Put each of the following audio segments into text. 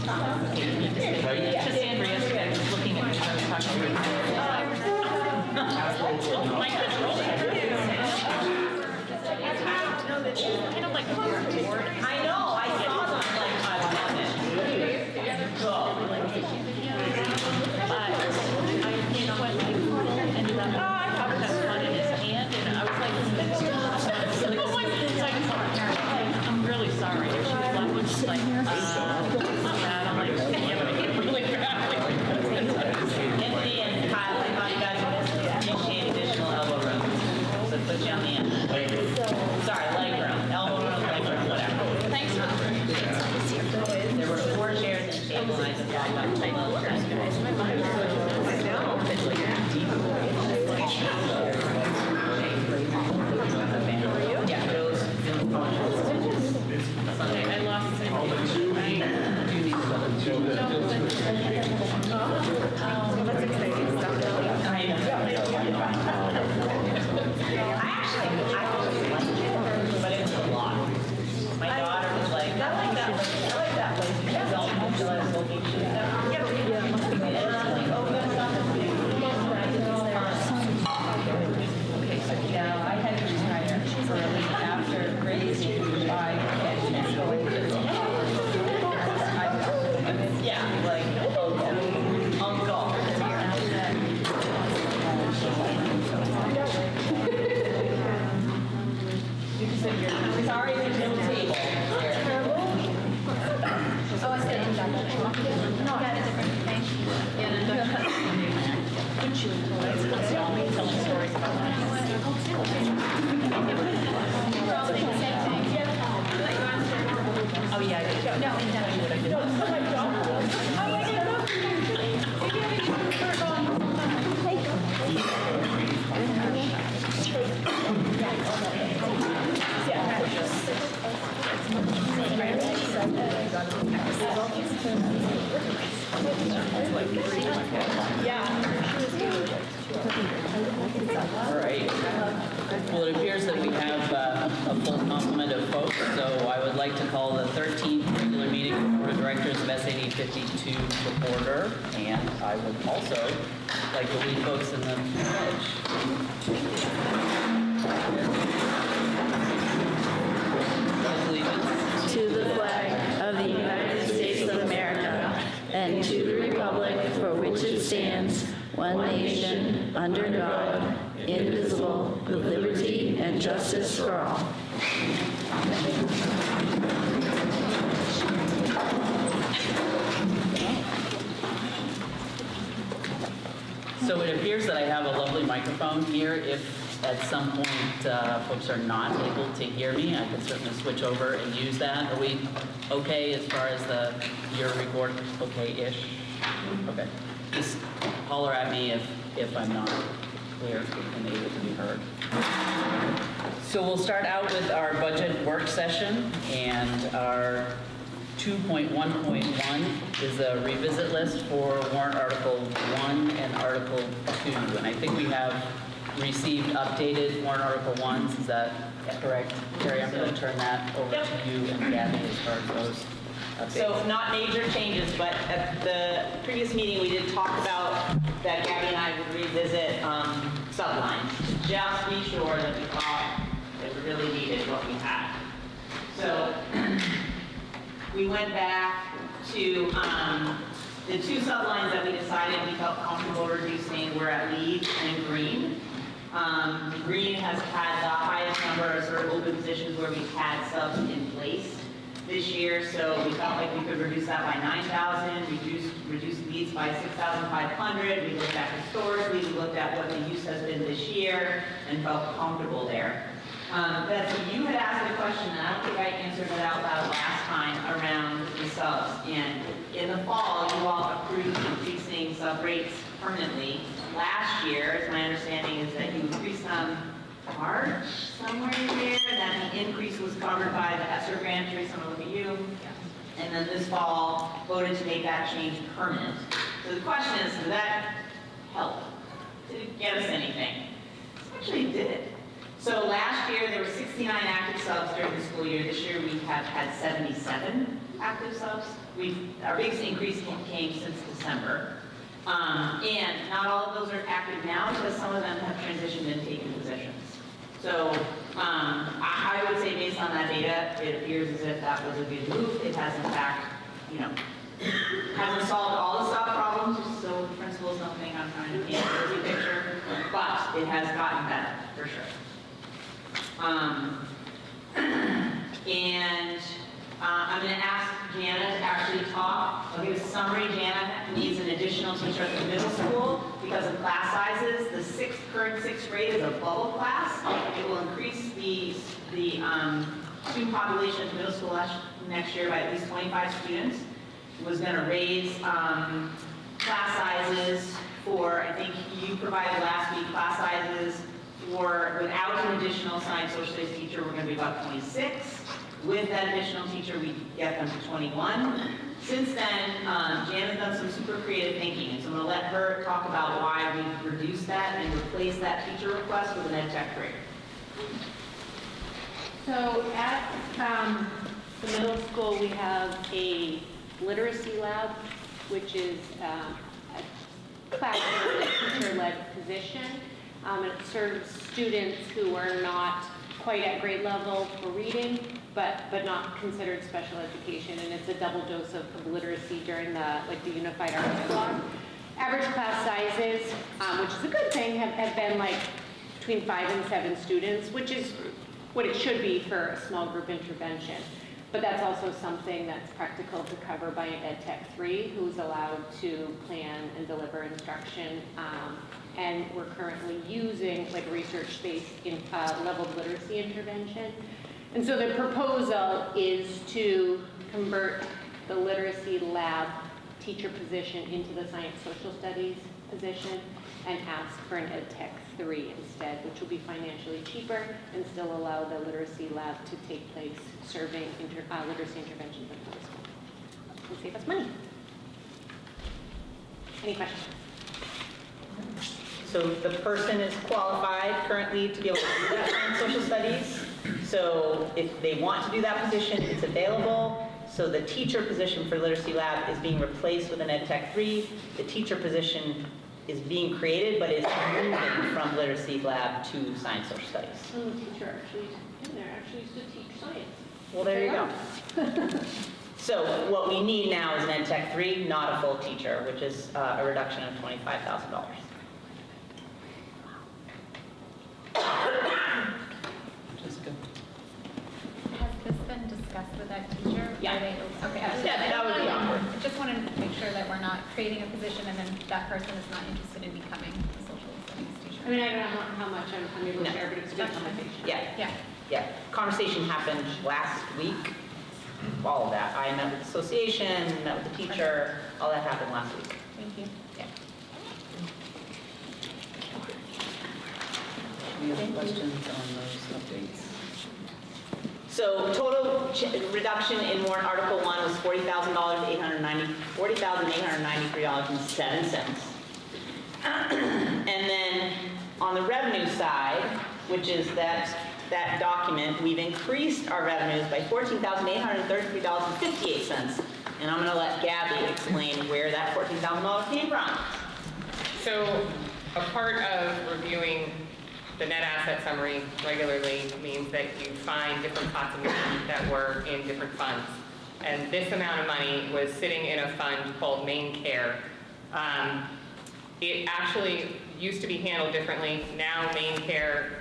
Just Andrea, so I was looking at kind of like a board. I know, I saw them, like, I love it. Ended up, I covered that one in his hand, and I was like, I'm really sorry. She was like, which is like, it's not bad. I'm like, yeah, but it's really bad. Anthony and Kyle, I thought you guys would initiate additional elbow room. So put you on the end. Sorry, leg room, elbow room, leg room, whatever. Thanks for There were 4 chairs and a table, and I just thought about taking a look at Yeah, those Sunday. I lost him. That's exciting stuff. I actually liked it, but it was a lot. My daughter was like, I like that place, I like that place. She's all until I was looking, she was like, yeah, and I'm like, oh, good stuff. Okay, so now I had to retire early after raising 5 kids going to yeah, like, uncle. Sorry, there's no table. Oh, I said induction. No, I got a different thing. Yeah, Telling stories about we're all saying the same thing. Oh, yeah, I did. No, induction. All right. Well, it appears that we have a full complement of folks, so I would like to call the 13th regular meeting of the Board of Directors of SAD 52 to order, and I would also like to lead folks in the pledge. Allegiance to the flag of the United States of America and to the republic for which it stands, one nation, under God, indivisible, with liberty and justice for all. So it appears that I have a lovely microphone here. If at some point folks are not able to hear me, I can certainly switch over and use that. Are we okay as far as your report? Okay-ish? Okay. Just holler at me if I'm not clear and able to be heard. So we'll start out with our budget work session, and our 2.1.1 is a revisit list for warrant Article 1 and Article 2. And I think we have received updated warrant Article 1s. Is that correct? Terry, I'm going to turn that over to you and Gabby as far as those updates. So not major changes, but at the previous meeting, we did talk about that Gabby and I would revisit sublines, to just be sure that we thought it really needed what we had. So we went back to the 2 sublines that we decided we felt comfortable reducing were at lead and green. Green has had the highest number of sort of open positions where we've had subs in place this year, so we felt like we could reduce that by 9,000, reduce leads by 6,500. We looked at historically, we looked at what the use has been this year, and felt comfortable there. Betsy, you had asked a question, and I don't think I answered it out loud last time around the subs. And in the fall, you all approved increasing sub rates permanently. Last year, my understanding is that you increased them March, somewhere in there, and that the increase was covered by the ESSER grant. Teresa, I'm gonna look at you. And then this fall, voted to make that change permanent. So the question is, did that help? Did it get us anything? Actually, it did. So last year, there were 69 active subs during the school year. This year, we have had 77. active subs. Our biggest increase came since December. And not all of those are active now because some of them have transitioned and taken positions. So I would say based on that data, it appears as if that was a good move. It has in fact, hasn't solved all the sub problems, so the principals don't think I'm trying to paint a rosy picture, but it has gotten better, for sure. I'm going to ask Jana to actually talk. I'll give a summary. Jana needs an additional teacher at the middle school because of class sizes. The current sixth grade is a bubble class. It will increase the student population at the middle school next year by at least 25 students. It was going to raise class sizes for, I think you provided last week, class sizes for, without an additional science social studies teacher, we're going to be about 26. With that additional teacher, we get them to 21. Since then, Janet's done some super creative thinking, and so I'm going to let her talk about why we've reduced that and replaced that teacher request with an ed tech grade. So at the middle school, we have a literacy lab, which is a classroom teacher-led position. And it serves students who are not quite at grade level for reading, but not considered special education, and it's a double dose of literacy during the unified arts block. Average class sizes, which is a good thing, have been between 5 and 7 students, which is what it should be for a small group intervention. But that's also something that's practical to cover by an Ed Tech 3, who's allowed to plan and deliver instruction. And we're currently using research-based leveled literacy intervention. And so the proposal is to convert the literacy lab teacher position into the science social studies position and ask for an Ed Tech 3 instead, which will be financially cheaper and still allow the literacy lab to take place serving literacy interventions in the school. Will save us money. Any questions? So the person is qualified currently to be able to do that in social studies. So if they want to do that position, it's available. So the teacher position for Literacy Lab is being replaced with an Ed Tech 3. The teacher position is being created, but it's moving from Literacy Lab to Science Social Studies. Oh, the teacher actually in there actually used to teach science. Well, there you go. So what we need now is an Ed Tech 3, not a full teacher, which is a reduction of $25,000. Jessica. Has this been discussed with that teacher? Yeah. Are they, okay. Yeah, that would be awkward. I just wanted to make sure that we're not creating a position and then that person is not interested in becoming a social studies teacher. I mean, I don't know how much I'm able to No. share, but it was a good conversation. Yeah. Yeah. Conversation happened last week. All of that. I met with the association, met with the teacher. All that happened last week. Thank you. Yeah. Any other questions on those updates? So total reduction in warrant Article 1 was $40,893.07. And then on the revenue side, which is that document, we've increased our revenues by $14,833.58. And I'm going to let Gabby explain where that $14,000 came from. So a part of reviewing the net asset summary regularly means that you find different pots of money that were in different funds. And this amount of money was sitting in a fund called Main Care. It actually used to be handled differently. Now Main Care,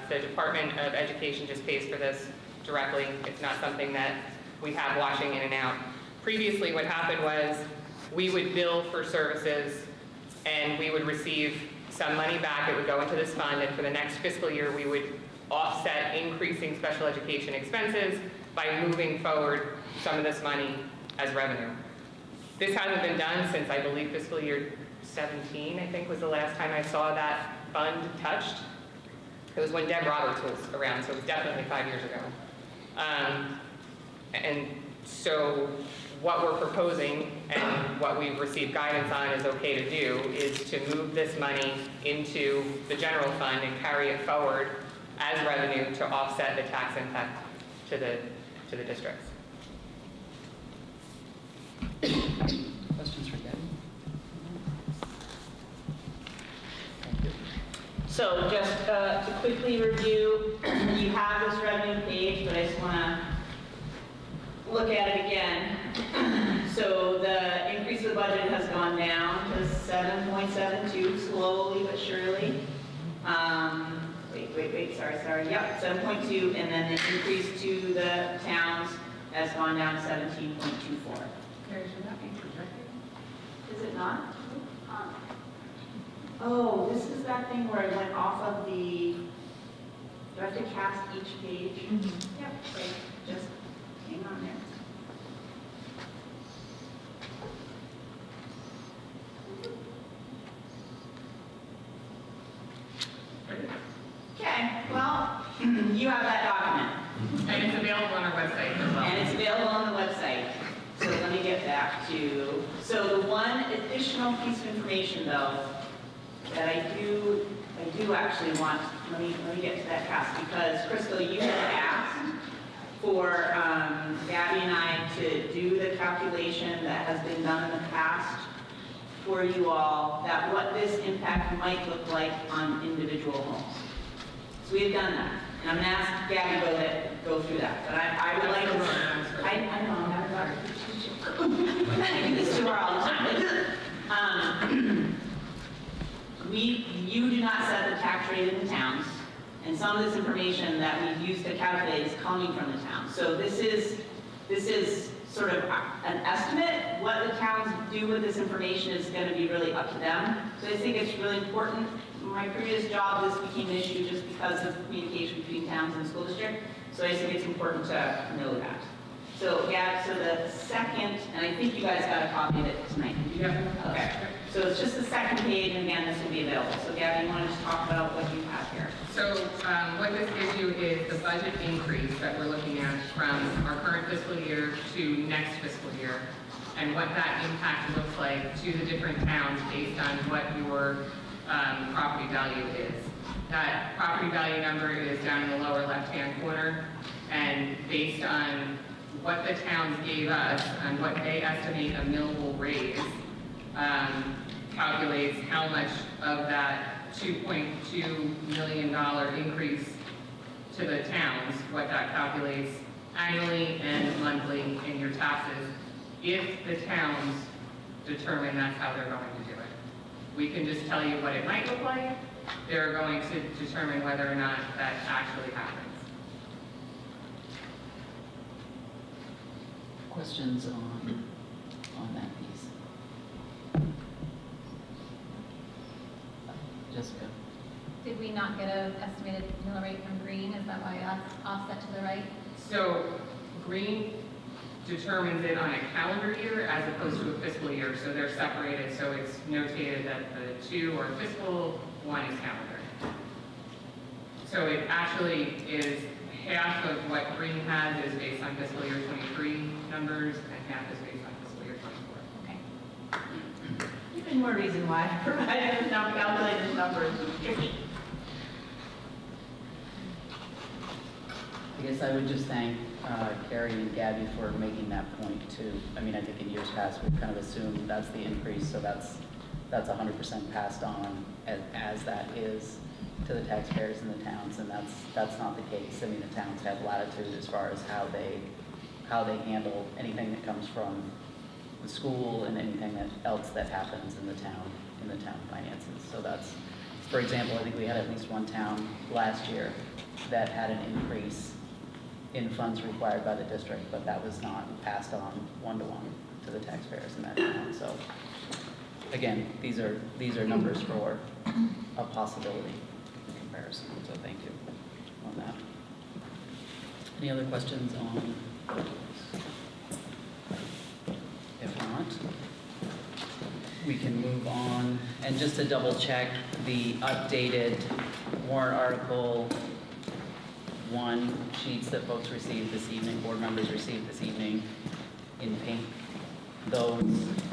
the Department of Education just pays for this directly. It's not something that we have washing in and out. Previously what happened was we would bill for services and we would receive some money back. It would go into this fund, and for the next fiscal year we would offset increasing special education expenses by moving forward some of this money as revenue. This hasn't been done since, I believe, fiscal year 17, I think, was the last time I saw that fund touched. It was when Deb Roberts was around, so it was definitely 5 years ago. And so what we're proposing and what we've received guidance on is okay to do is to move this money into the general fund and carry it forward as revenue to offset the tax impact to the districts. Questions for Gabby? Thank you. So just to quickly review, you have this revenue page, but I just want to look at it again. So the increase of the budget has gone down to 7.72, slowly but surely. Sorry. Yep, 7.2, and then the increase to the towns has gone down to 17.24. Carrie, should that be projected? Is it not? Oh, this is that thing where I went off of the, do I have to cast each page? Yep, okay, just hang on there. Okay, well, you have that document, And it's available on our website as well. and it's available on the website. So let me get back to, so the one additional piece of information though, that I do actually want, let me get to that cast, because Crystal, you had asked for Gabby and I to do the calculation that has been done in the past for you all, that what this impact might look like on individual homes. So we have done that, and I'm gonna ask Gabby to go through that, but I would like to, I know, I'm having a I do this to her all the time. You do not set the tax rate in the towns, and some of this information that we've used to calculate is coming from the towns. So this is sort of an estimate. What the towns do with this information is going to be really up to them. So I think it's really important. In my previous job, this became an issue just because of communication between towns and the school district. So I think it's important to know that. So yeah, so the second, and I think you guys got a copy of it tonight. Yeah. Okay. So it's just the second page, and again, this will be available. So Gabby, you want to just talk about what you have here? So what this gives you is the budget increase that we're looking at from our current fiscal year to next fiscal year, and what that impact looks like to the different towns based on what your property value is. That property value number is down in the lower left-hand corner, and based on what the towns gave us and what they estimate a mill will raise, calculates how much of that $2.2 million increase to the towns, what that calculates annually and monthly in your taxes, if the towns determine that's how they're going to do it. We can just tell you what it might look like. They're going to determine whether or not that actually happens. Questions on that piece? Jessica? Did we not get an estimated mill rate from Green? Is that why that's offset to the right? So Green determines it on a calendar year as opposed to a fiscal year, so they're separated, so it's notated that the two are fiscal, one is calendar. So it actually is half of what Green has is based on fiscal year 23 numbers, and half is based on fiscal year 24. Okay. Even more reason why I provided the calculated numbers. I guess I would just thank Carrie and Gabby for making that point too. I mean, I think in years past, we've kind of assumed that's the increase, so that's 100% passed on as that is to the taxpayers in the towns, and that's not the case. I mean, the towns have latitude as far as how they handle anything that comes from the school and anything else that happens in the town finances. So that's, for example, I think we had at least one town last year that had an increase in funds required by the district, but that was not passed on one-to-one to the taxpayers in that town. So again, these are numbers for a possibility in comparison. So thank you on that. Any other questions on those? If not, we can move on. And just to double check, the updated warrant article 1 sheets that folks received this evening, board members received this evening in pink, those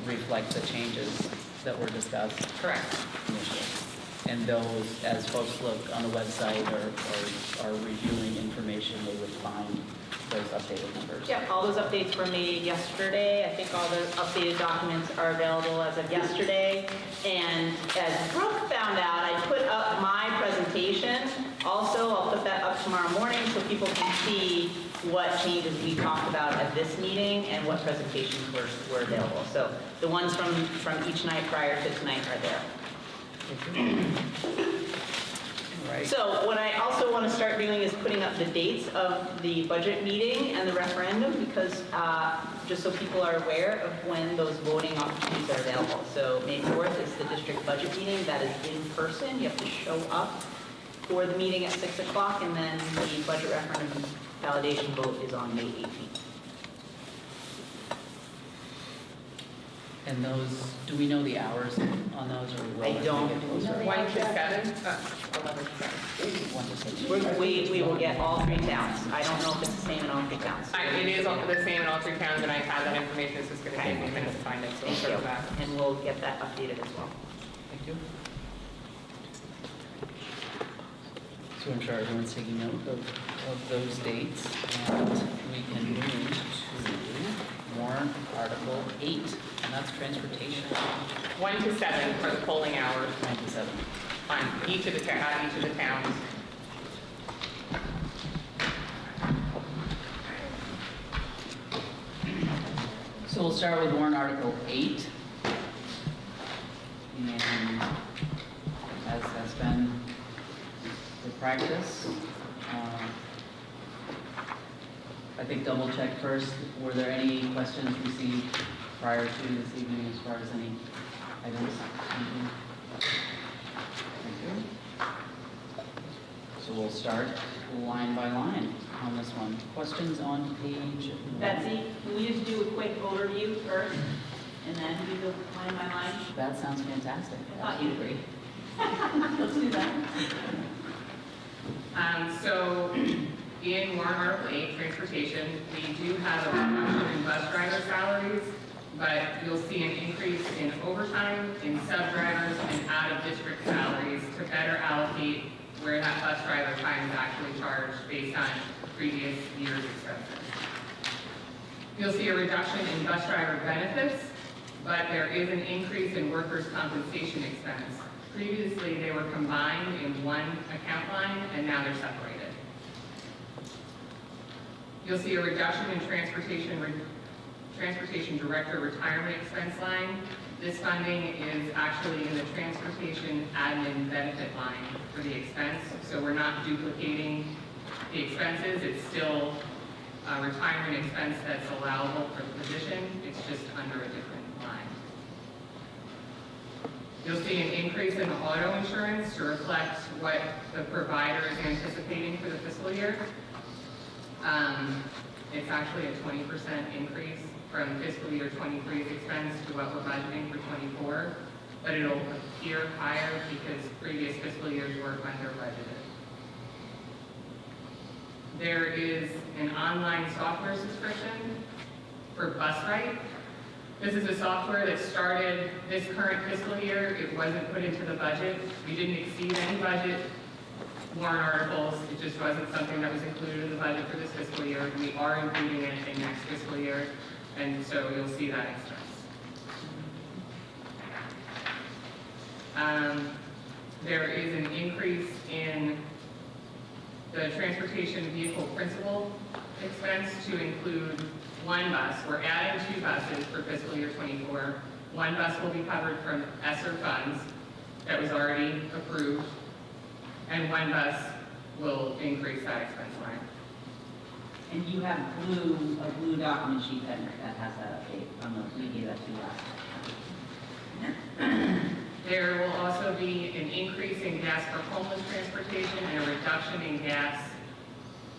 reflect the changes that were discussed Correct. initially. And those, as folks look on the website or are reviewing information, they would find those updated numbers. Yep, all those updates were made yesterday. I think all the updated documents are available as of yesterday. And as Brooke found out, I put up my presentation. Also, I'll put that up tomorrow morning so people can see what changes we talked about at this meeting and what presentations were available. So the ones from each night prior to tonight are there. Right. So what I also want to start doing is putting up the dates of the budget meeting and the referendum, because just so people are aware of when those voting opportunities are available. So May 4th is the district budget meeting. That is in person. You have to show up for the meeting at 6 o'clock, and then the budget referendum validation vote is on May 18th. And those, do we know the hours on those, or will I as we don't. get closer? 1 to 7, 11 to 7. 1 to 7. We will get all three towns. I don't know if it's the same in all three towns. It is the same in all 3 towns, and I have that information. It's just going to take me a minute to find it, so I'll Thank circle you. back. And we'll get that updated as well. Thank you. So I'm sure everyone's taking note of those dates, and we can move to warrant Article 8, and that's transportation. 1 to 7 for the polling hours 97. on each of the towns. So we'll start with warrant Article 8. And as has been the practice, I think double check first, were there any questions received prior to this evening as far as any items? Anything? Thank you. So we'll start line by line on this one. Questions on page? Betsy, can we just do a quick overview first, and then do the line by line? That sounds fantastic. I thought you'd agree. Let's do that. So in warrant Article 8, transportation, we do have a reduction in bus driver salaries, but you'll see an increase in overtime, in sub-drivers, and out-of-district salaries to better allocate where that bus driver time is actually charged based on previous year's expenses. You'll see a reduction in bus driver benefits, but there is an increase in workers' compensation expense. Previously, they were combined in one account line, and now they're separated. You'll see a reduction in transportation director retirement expense line. This funding is actually in the transportation admin benefit line for the expense, so we're not duplicating the expenses. It's still a retirement expense that's allowable for the position. It's just under a different line. You'll see an increase in the auto insurance to reflect what the provider is anticipating for the fiscal year. It's actually a 20% increase from fiscal year 23's expense to what we're budgeting for 24, but it'll appear higher because previous fiscal years were under budgeted. There is an online software subscription for BusRight. This is a software that started this current fiscal year. It wasn't put into the budget. We didn't exceed any budget warrant articles. It just wasn't something that was included in the budget for this fiscal year. We are including it in next fiscal year, and so you'll see that expense. There is an increase in the transportation vehicle principal expense to include one bus. We're adding 2 buses for fiscal year 24. One bus will be covered from ESSER funds that was already approved, and one bus will increase that expense line. And you have a blue document sheet that has that update. We gave that to you last. There will also be an increase in gas for homeless transportation and a reduction in gas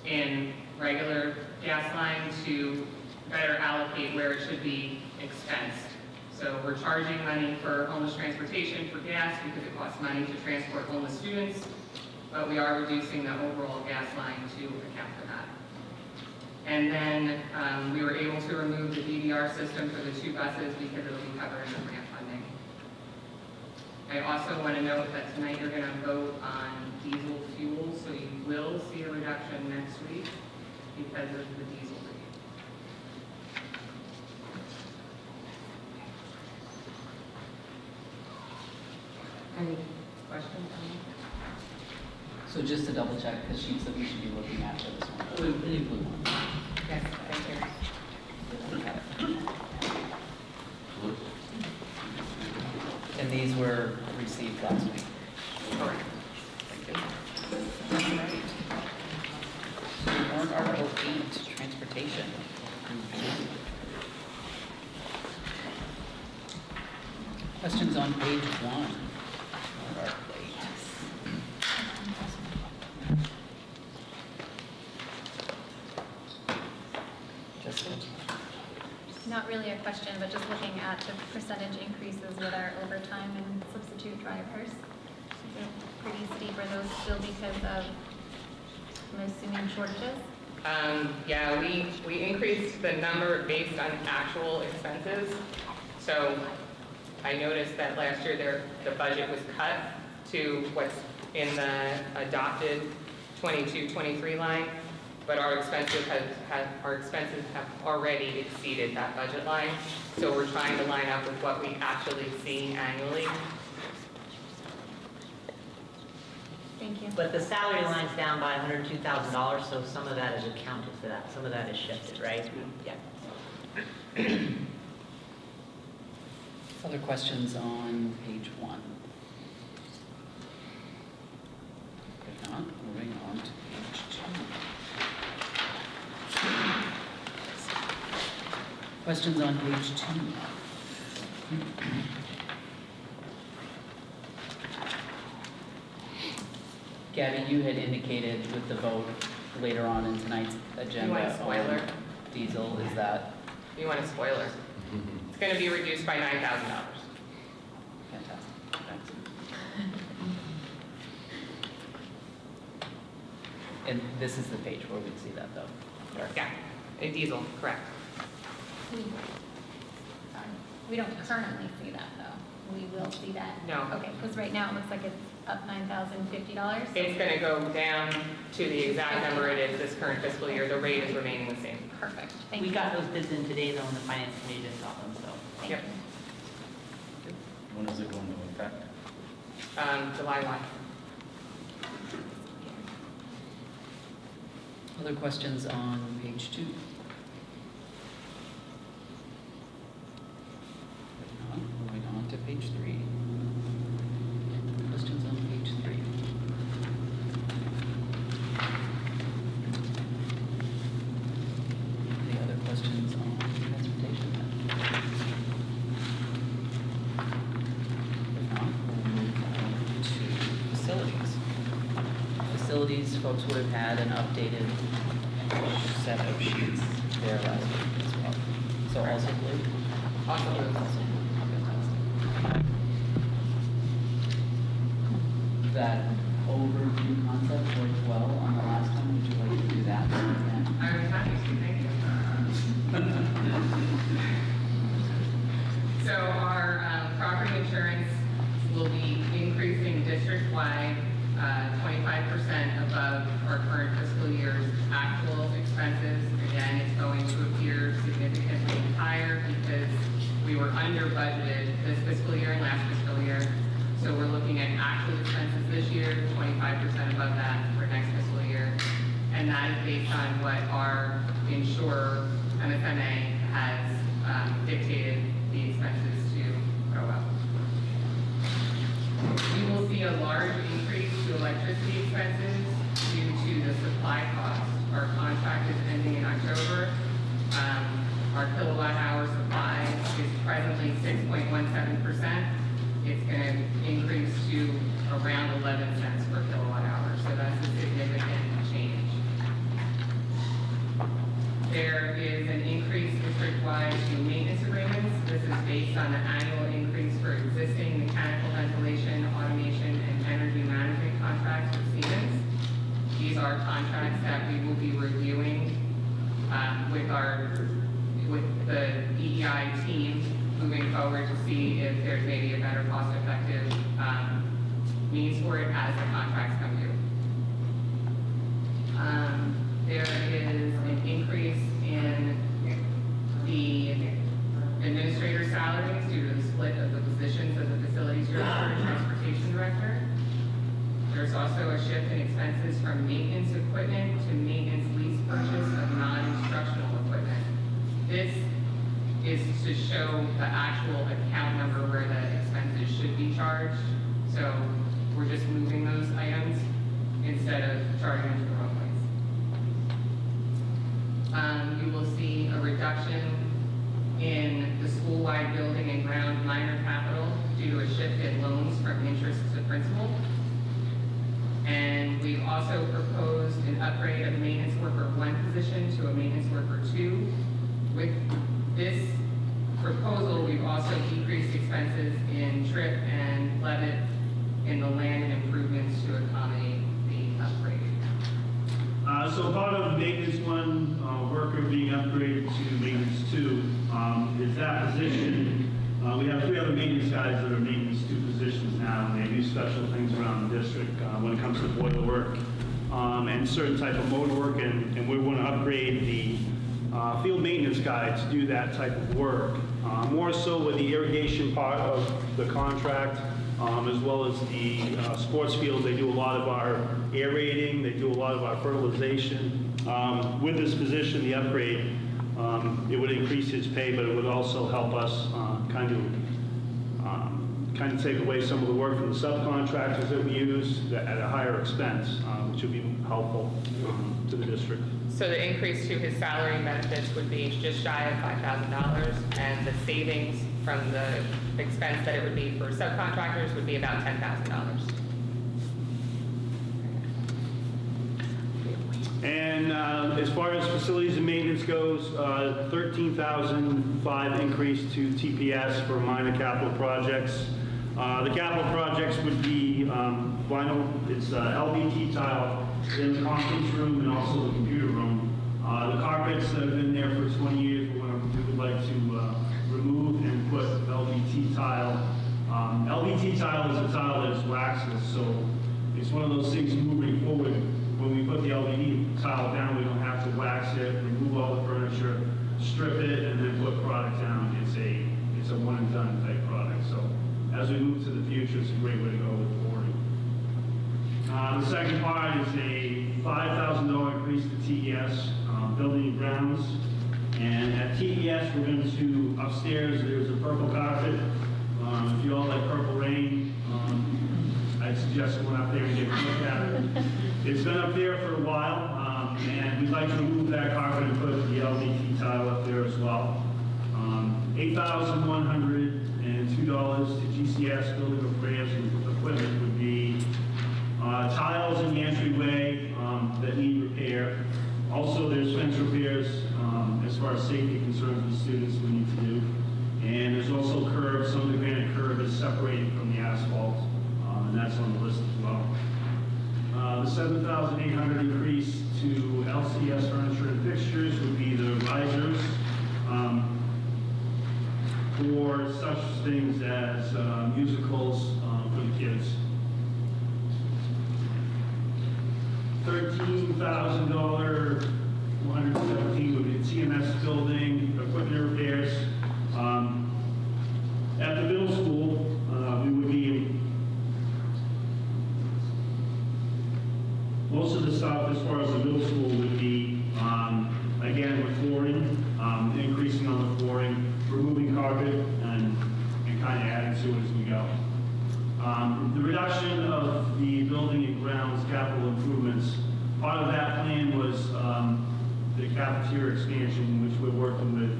in regular gas line to better allocate where it should be expensed. So we're charging money for homeless transportation for gas because it costs money to transport homeless students, but we are reducing the overall gas line to account for that. And then we were able to remove the DVR system for the 2 buses because it'll be covered in the grant funding. I also want to note that tonight you're going to vote on diesel fuel, so you will see a reduction next week. because of the diesel rate. Any questions? So just to double check, the sheets that we should be looking at for this one, any blue ones? Yes, thank you. And these were received last week. Correct. Thank you. All right. Warrant Article 8, Transportation. Questions on page 1? Warrant Article 8. Jessica? Not really a question, but just looking at the percentage increases with our overtime and substitute drivers. They're pretty steep. Are those still because of, I'm assuming, shortages? Yeah, we increased the number based on actual expenses. So I noticed that last year the budget was cut to what's in the adopted 22-23 line, but our expenses have already exceeded that budget line. So we're trying to line up with what we actually see annually. Thank you. But the salary line's down by $102,000, so some of that is accounted for that. Some of that is shifted, right? Yeah. Other questions on page 1? If not, moving on to page 2. Questions on page 2? Gabby, you had indicated with the vote later on in tonight's agenda. You want a spoiler? on Diesel, is that You want a spoiler? It's going to be reduced by $9,000. fantastic? Thanks. And this is the page where we'd see that though. Correct? Yeah, a diesel, correct. Sorry. We don't currently see that, though. We will see that? No. Okay, because right now it looks like it's up $9,050. It's going to go down to the exact number it is this current fiscal year. The rate is remaining the same. Perfect, thank you. We got those bids in today, though, and the finance committee just got them, so. Thank Yep. you. When is it going into effect? July 1. Other questions on page 2? If not, moving on to page 3. Questions on page 3? Any other questions on transportation? If not, we'll move on to facilities. Facilities, folks would have had an updated set of sheets there last week as well. So also blue? Also blue. Fantastic. That overview concept worked well on the last time. Would you like to do that again? I was happy to, thank you. So our property insurance will be increasing district-wide 25% above our current fiscal year's actual expenses. Again, it's going to appear significantly higher because we were under budgeted this fiscal year and last fiscal year. So we're looking at actual expenses this year, 25% above that for next fiscal year. And that is based on what our insurer, MSAD, has dictated the expenses to go up. We will see a large increase to electricity expenses due to the supply costs. Our contract is ending in October. Our kilowatt hour supply is presently 6.17%. It's going to increase to around 11 cents per kilowatt hour. So that's a significant change. There is an increase district-wide to maintenance agreements. This is based on the annual increase for existing mechanical ventilation, automation, and energy management contracts with Siemens. These are contracts that we will be reviewing with the EEI team moving forward to see if there's maybe a better cost-effective means for it as the contracts come due. There is a increase in the administrator salaries due to the split of the positions of the facilities director and transportation director. There's also a shift in expenses from maintenance equipment to maintenance lease purchase of non-instructional equipment. This is to show the actual account number where the expenses should be charged. So we're just moving those items instead of charging them to the wrong place. You will see a reduction in the school-wide building and ground minor capital due to a shift in loans from interest to principal. And we've also proposed an upgrade of maintenance worker 1 position to a maintenance worker 2. With this proposal, we've also decreased expenses in trip and Levitt in the land and improvements to accommodate the upgrade. So part of maintenance 1 worker being upgraded to maintenance 2 is that position. We have 3 other maintenance guys that are maintenance 2 positions now, and they do special things around the district when it comes to boiler work and certain type of motor work, and we want to upgrade the field maintenance guy to do that type of work. More so with the irrigation part of the contract, as well as the sports field. They do a lot of our aerating, they do a lot of our fertilization. With this position, the upgrade, it would increase his pay, but it would also help us kind of take away some of the work from the subcontractors that we use at a higher expense, which would be helpful to the district. So the increase to his salary and benefits would be just shy of $5,000, and the savings from the expense that it would be for subcontractors would be about $10,000. And as far as facilities and maintenance goes, 13,005 increase to TPS for minor capital projects. The capital projects would be vinyl, it's LVT tile in the conference room and also the computer room. The carpets that have been there for 20 years, we would like to remove and put LVT tile. LVT tile is a tile that is waxless, so it's one of those things moving forward. When we put the LVT tile down, we don't have to wax it, remove all the furniture, strip it, and then put product down. It's a one and done type product. So as we move to the future, it's a great way to go with boarding. The second part is a $5,000 increase to TES, building and grounds. And at TES, we're going to, upstairs, there's a purple carpet. If you all like Purple Rain, I'd suggest going up there and take a look at it. It's been up there for a while, and we'd like to remove that carpet and put the LVT tile up there as well. $8,102 to GCS building repairs and equipment would be tiles in the entryway that need repair. Also, there's fence repairs as far as safety concerns with students we need to do. And there's also curbs. Some of the granite curb is separated from the asphalt, and that's on the list as well. The $7,800 increase to LCS furniture and fixtures would be the risers for such things as musicals for the kids. $13,000, 117 would be the TMS building, equipment repairs. At the middle school, we would be, most of the stuff as far as the middle school would be, again, with flooring, increasing on the flooring, removing carpet, and kind of adding to it as we go. The reduction of the building and grounds capital improvements, part of that plan was the cafeteria expansion, which we're working with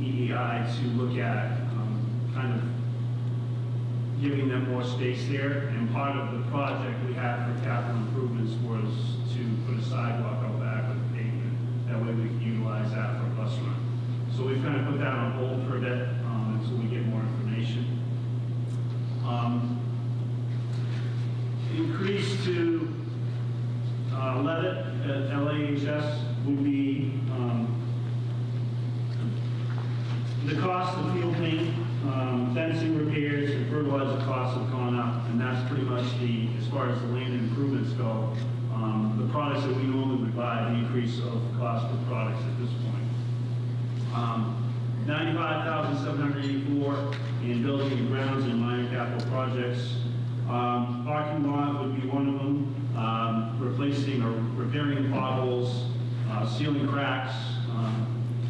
EEI to look at, kind of giving them more space there. And part of the project we had for capital improvements was to put a sidewalk out back with pavement. That way we can utilize that for a bus run. So we've kind of put that on hold for a bit until we get more information. Increase to Levitt at LAHS would be the cost of field paint, fencing repairs, and fertilizer costs have gone up, and that's pretty much as far as the land improvements go, the products that we normally would buy, the increase of cost of products at this point. 95,784 in building and grounds and minor capital projects. Parking lot would be one of them, replacing or repairing potholes, sealing cracks,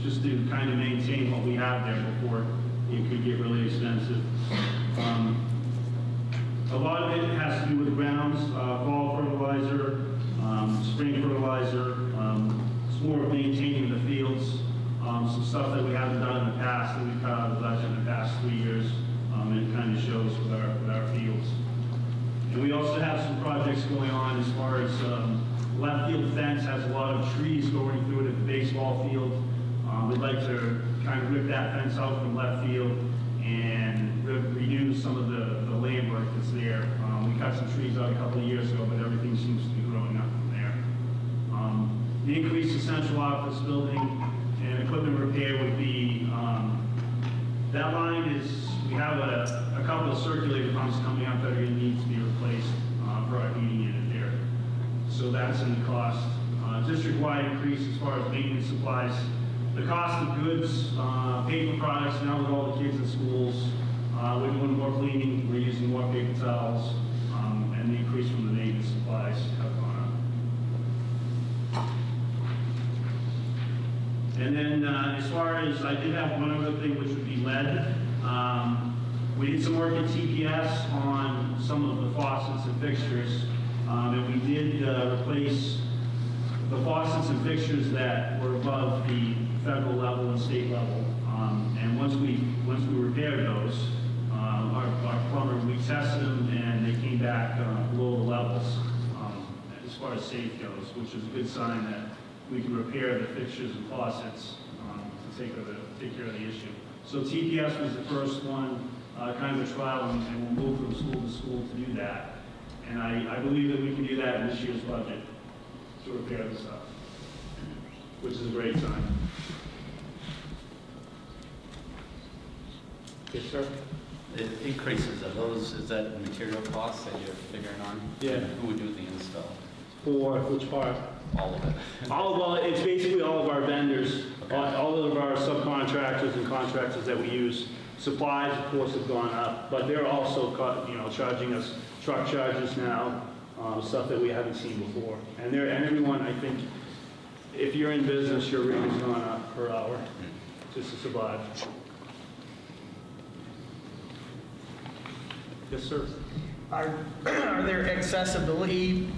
just to kind of maintain what we have there before it could get really expensive. A lot of it has to do with grounds, fall fertilizer, spring fertilizer. It's more of maintaining the fields. Some stuff that we haven't done in the past that we've cut out of the budget in the past 3 years, and it kind of shows with our fields. And we also have some projects going on as far as left field fence has a lot of trees going through it at the baseball field. We'd like to kind of rip that fence out from left field and redo some of the land work that's there. We cut some trees out a couple of years ago, but everything seems to be growing up from there. The increase in central office building and equipment repair would be, that line is, we have a couple of circulator pumps coming up that are going to need to be replaced for our heating unit there. So that's in the cost. District-wide increase as far as maintenance supplies. The cost of goods, paper products, now with all the kids in schools, we're doing more cleaning, we're using more paper towels, and the increase from the maintenance supplies have gone up. And then as far as, I did have one other thing, which would be lead. We did some work at TPS on some of the faucets and fixtures, and we did replace the faucets and fixtures that were above the federal level and state level. And once we repaired those, our plumber, we tested them and they came back below the levels as far as safe goes, which is a good sign that we can repair the fixtures and faucets to take care of the issue. So TPS was the first one, kind of a trial, and we'll move from school to school to do that. And I believe that we can do that in this year's budget to repair the stuff, which is a great sign. Yes, sir? The increases, is that material costs that you're figuring on? Yeah. Who would do the install? For which part? All of it? It's basically all of our vendors, all of our subcontractors and contractors that we use. Supplies, of course, have gone up, but they're also, charging us truck charges now, stuff that we haven't seen before. And everyone, I think, if you're in business, your rate has gone up per hour just to survive. Yes, sir. Are there accessibility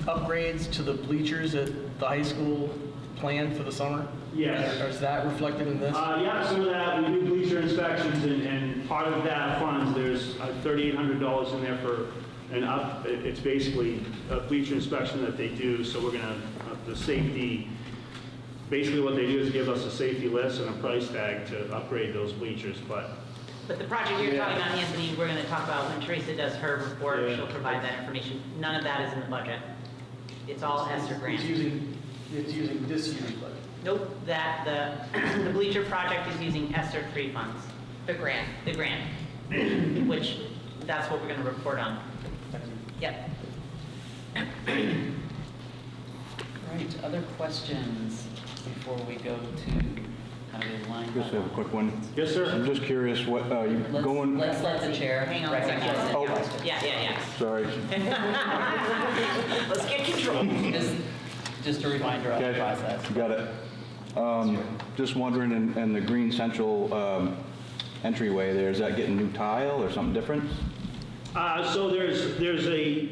upgrades to the bleachers at the high school planned for the summer? Yes. Or is that reflected in this? Yeah, some of that, we do bleacher inspections, and part of that funds, there's $3,800 in there for it's basically a bleacher inspection that they do, so we're gonna, the safety, basically what they do is give us a safety list and a price tag to upgrade those bleachers, but But the project you're talking about, Anthony, we're going to talk about when Teresa does her report. Yeah. She'll provide that information. None of that is in the budget. It's all ESSER grant. It's using this year's budget. Nope, the bleacher project is using ESSER 3 funds, The grant. the grant, which that's what we're going to report on. Yep. All right, other questions before we go to how we line Just have a quick one. yes, sir. I'm just curious, what, you going, Let's let the chair Hang on a recognize second. Oh. the question. Yeah. sorry. Let's get control. Just a reminder of the Okay, process. got it. Just wondering, in the Green Central entryway there, is that getting new tile or something different? So there's a,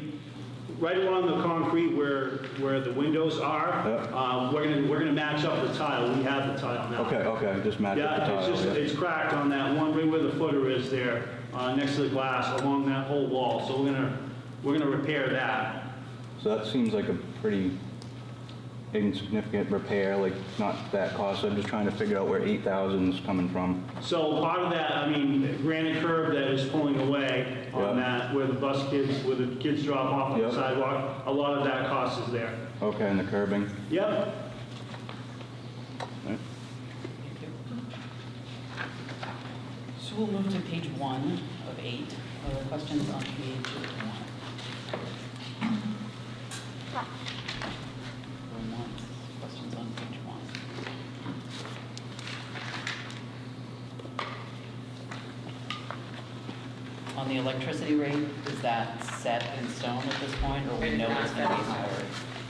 right along the concrete where the windows are, Yeah. we're gonna match up the tile. We have the tile now. Okay, just match up the Yeah, tile. it's yeah. it's cracked on that one, right where the footer is there, next to the glass, along that whole wall. So we're gonna repair that. So that seems like a pretty insignificant repair, like not that costly. I'm just trying to figure out where 8,000 is coming from. So part of that, granite curb that is pulling away on Yeah. that, where the kids drop off on the Yep. sidewalk, a lot of that cost is there. Okay, and the curbing. Yep. Right. So we'll move to page 1 of 8. Questions on page 1? Going once. Questions on page 1? On the electricity rate, is that set in stone at this point, or we It is know not it's going to be set in higher?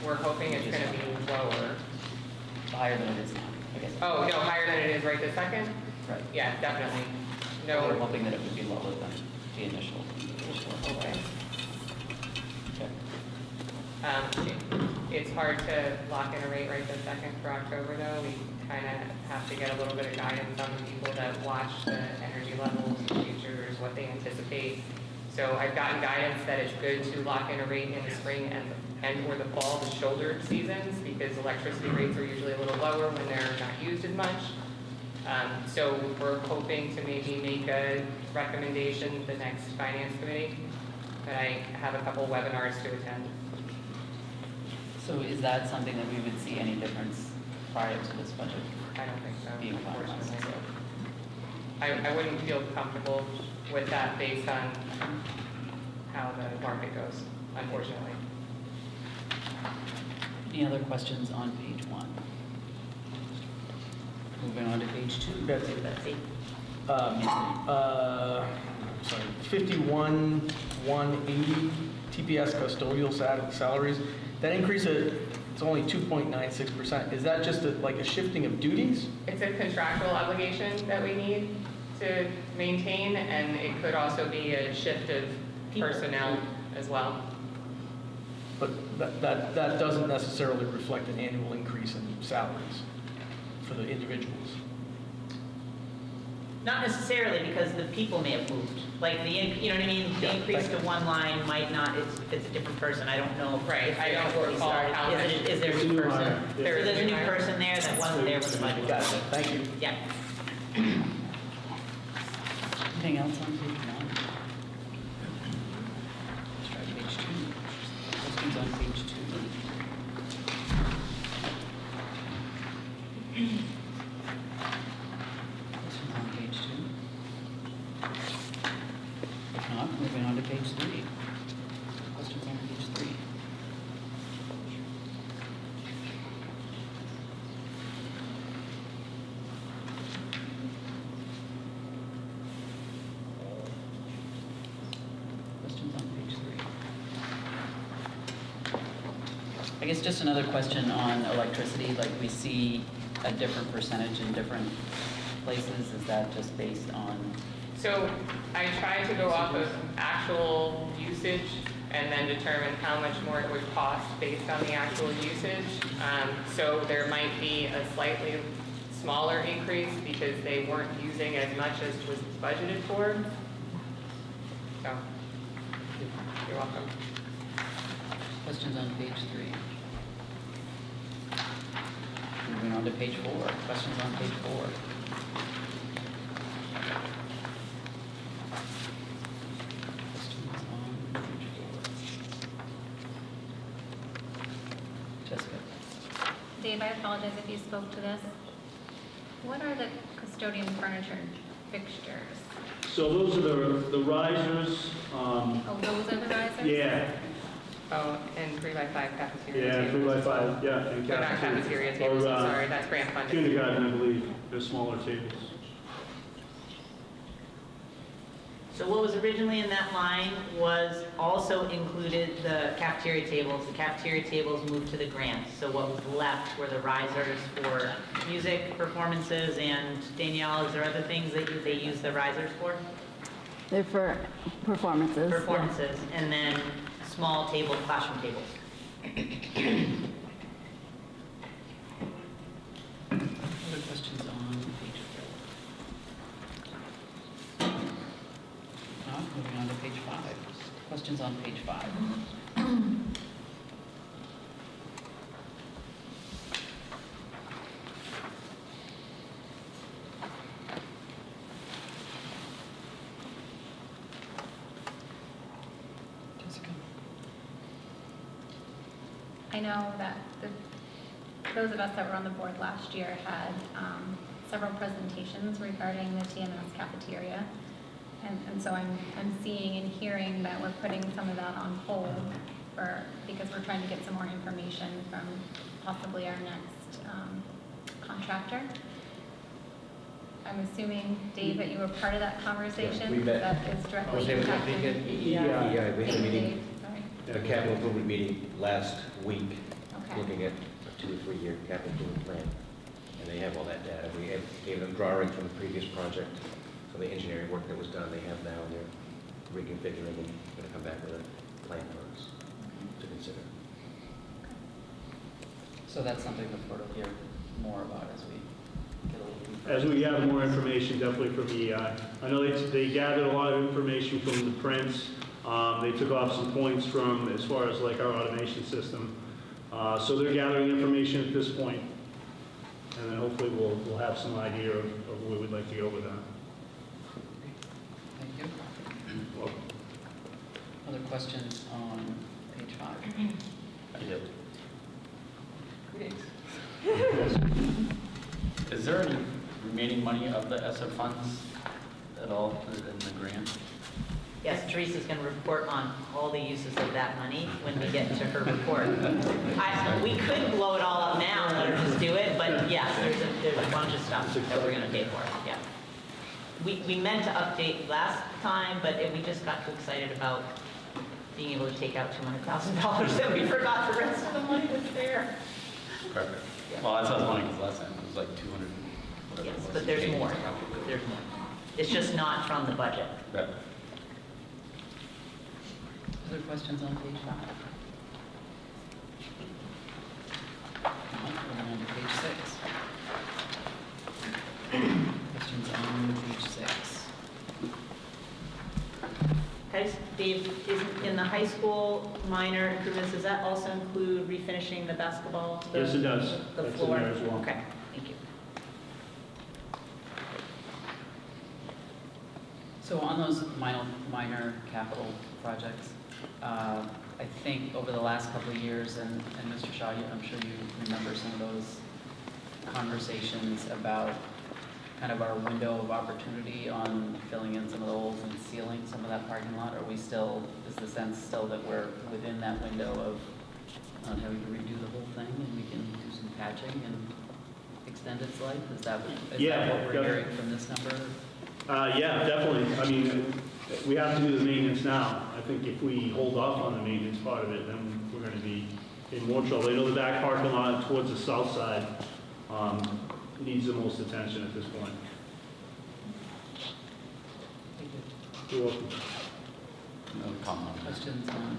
We're hoping it's going to be lower. Higher than it is now, I guess. Oh, no, higher than it is right this second? Right. Yeah, definitely. We're No, hoping that it would be lower than the initial. okay. Okay. It's hard to lock in a rate right this second for October, though. We kind of have to get a little bit of guidance on the people that watch the energy levels, the futures, what they anticipate. So I've gotten guidance that it's good to lock in a rate in the spring and or the fall, the shoulder seasons, because electricity rates are usually a little lower when they're not used as much. So we're hoping to maybe make a recommendation the next finance committee, but I have a couple webinars to attend. So is that something that we would see any difference prior to this budget I don't think so, being finalized? unfortunately. I wouldn't feel comfortable with that based on how the market goes, unfortunately. Any other questions on page 1? Moving on to page 2. Betsy. Betsy. Sorry, 51,180 TPS custodial salaries. That increase, it's only 2.96%. Is that just like a shifting of duties? It's a contractual obligation that we need to maintain, and it could also be a shift of personnel as well. But that doesn't necessarily reflect an annual increase in salaries for the individuals. Not necessarily, because the people may have moved. Like you know what I mean? The Yeah, increase thank to one line might not, it's a different person. I don't know. Right, if I don't before we recall started. how much- Is there a new person? hire. So there's a new person there that wasn't there when the budget was. Gotcha, thank you. Yeah. Anything else on page 1? Let's try page 2. Questions on page 2? Questions on page 2? If not, moving on to page 3. Questions on page 3? Questions on page 3? I guess just another question on electricity, like we see a different percentage in different places. Is that just based on? So I tried to go off of actual usage and then determine how much more it would cost based on the actual usage. So there might be a slightly smaller increase because they weren't using as much as was budgeted for. So, you're welcome. Questions on page 3? Moving on to page 4. Questions on page 4? Questions on page 4? Jessica? Dave, I apologize if you spoke to this. What are the custodian furniture fixtures? So those are the risers. Oh, those are the risers? Yeah, Oh, and 3x5 cafeteria yeah, tables. 3x5, yeah. And They're not cafeteria tables, Or, I'm sorry, that's grant funded. Kindergarten, I believe, they're smaller tables. So what was originally in that line was also included the cafeteria tables. The cafeteria tables moved to the grants. So what was left were the risers for music performances, and Danielle, is there other things that they use the risers for? They're for performances. yeah. Performances, and then small table, classroom tables. Other questions on page 4? Not moving on to page 5. Questions on page 5? Jessica? I know that those of us that were on the board last year had several presentations regarding the TMS cafeteria. And so I'm seeing and hearing that we're putting some of that on hold for, because we're trying to get some more information from possibly our next contractor. I'm assuming, Dave, that you were part of that conversation? we met. That is directly Okay, impacting. yeah, we had a meeting, Dave, sorry. a capital improvement meeting last week, Okay. looking at a 2 or 3 year capital improvement plan. And they have all that data. We gave them drawings from the previous project, from the engineering work that was done, they have now, and they're reconfiguring and going to come back with a plan for us to consider. So that's something the board will hear more about as we get a little deeper. As we have more information, definitely from EI. I know they gathered a lot of information from the prints. They took off some points from, as far as like our automation system. So they're gathering information at this point. And then hopefully we'll have some idea of where we'd like to go with that. Thank you. Well, Other questions on page 5? Yep. Greetings. Is there any remaining money of the ESSER funds at all in the grant? Yes, Teresa's going to report on all the uses of that money when we get to her report. We could blow it all up now and let her just do it, but yes, there's a bunch of stuff that we're going to pay for, yeah. We meant to update last time, but we just got too excited about being able to take out $200,000 that we forgot the rest of the money was there. Perfect. Well, that's what I was wondering, because last time it was like 200, whatever it Yes, was. but there's more. There's more. It's just not from the budget. Yeah. Other questions on page 5? Moving on to page 6. Questions on page 6? Dave, in the high school minor improvements, does that also include refinishing the basketball? Yes, it does. The That's in floor? there as well. Okay, thank you. So on those minor capital projects, I think over the last couple of years, and Mr. Shaw, I'm sure you remember some of those conversations about kind of our window of opportunity on filling in some of the holes and sealing some of that parking lot. Are we still, is the sense still that we're within that window of not having to redo the whole thing and we can do some patching and extend its life? Is that what we're hearing from this number? Yeah, definitely. I mean, we have to do the maintenance now. I think if we hold off on the maintenance part of it, then we're going to be in more trouble. I know the back parking lot towards the south side needs the most attention at this point. Thank you. You're welcome. No comment on that. Questions on,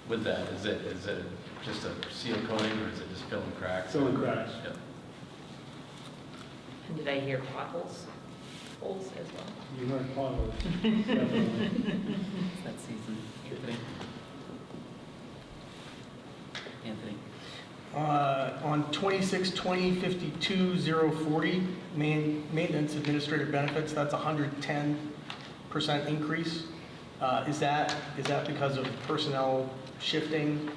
With that, is it just a seal coating or is it just filling cracks? Filling cracks. Yep. And did I hear potholes? Holes as well? You heard part of it. Definitely. it's that season? Anthony? On 262052-040, maintenance administrative benefits, that's 110% increase. Is that because of personnel shifting?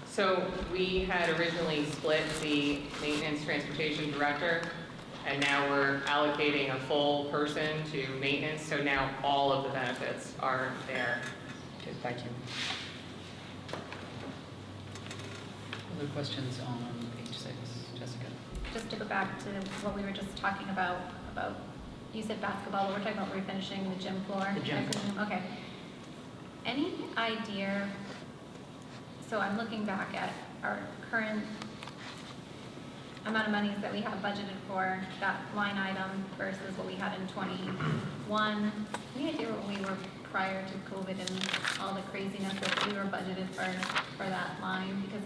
So we had originally split the maintenance transportation director, and now we're allocating a full person to maintenance, so now all of the benefits are there. Okay, thank you. Other questions on page 6? Jessica? Just to go back to what we were just talking about, you said basketball, but we're talking about refinishing the gym floor. The gym floor. Okay. Any idea, so I'm looking back at our current amount of monies that we have budgeted for that line item versus what we had in 21. Any idea what we were prior to COVID and all the craziness that we were budgeted for that line? Because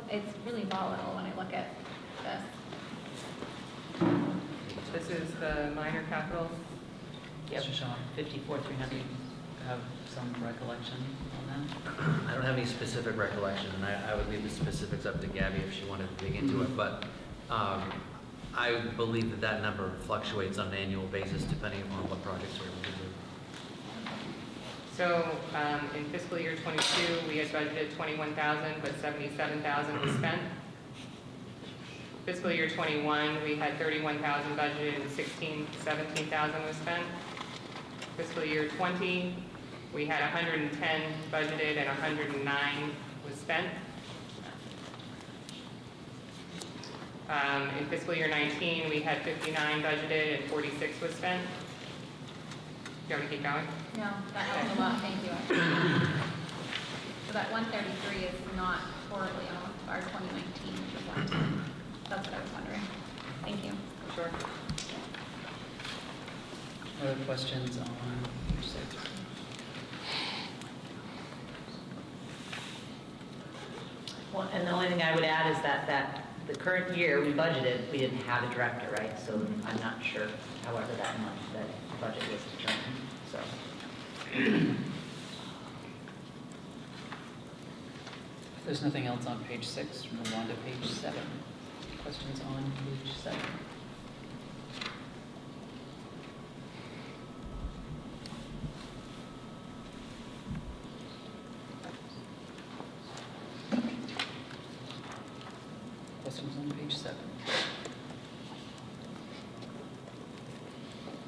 it's really volatile when I look at this. This is the minor capital. Yep. Mr. Shaw? 54,300. Do you have some recollection on that? I don't have any specific recollection, and I would leave the specifics up to Gabby if she wanted to dig into it, but I believe that number fluctuates on an annual basis depending on what projects we're able to do. So in fiscal year '22, we had budgeted $21,000, but $77,000 was spent. Fiscal year '21, we had $31,000 budgeted and $17,000 was spent. Fiscal year '20, We had 110 budgeted and 109 was spent. In fiscal year 19, we had 59 budgeted and 46 was spent. Do you want me to keep going? No, that helps a lot, thank you. So that 133 is not horribly off our 2019, which is 110. That's what I was wondering. Thank you. Sure. Other questions on page 6? Well, and the only thing I would add is that the current year we budgeted, we didn't have a director, right? So I'm not sure, however, that month that budget was determined, so. If there's nothing else on page 6, we'll move on to page 7. Questions on page 7? Questions on page 7?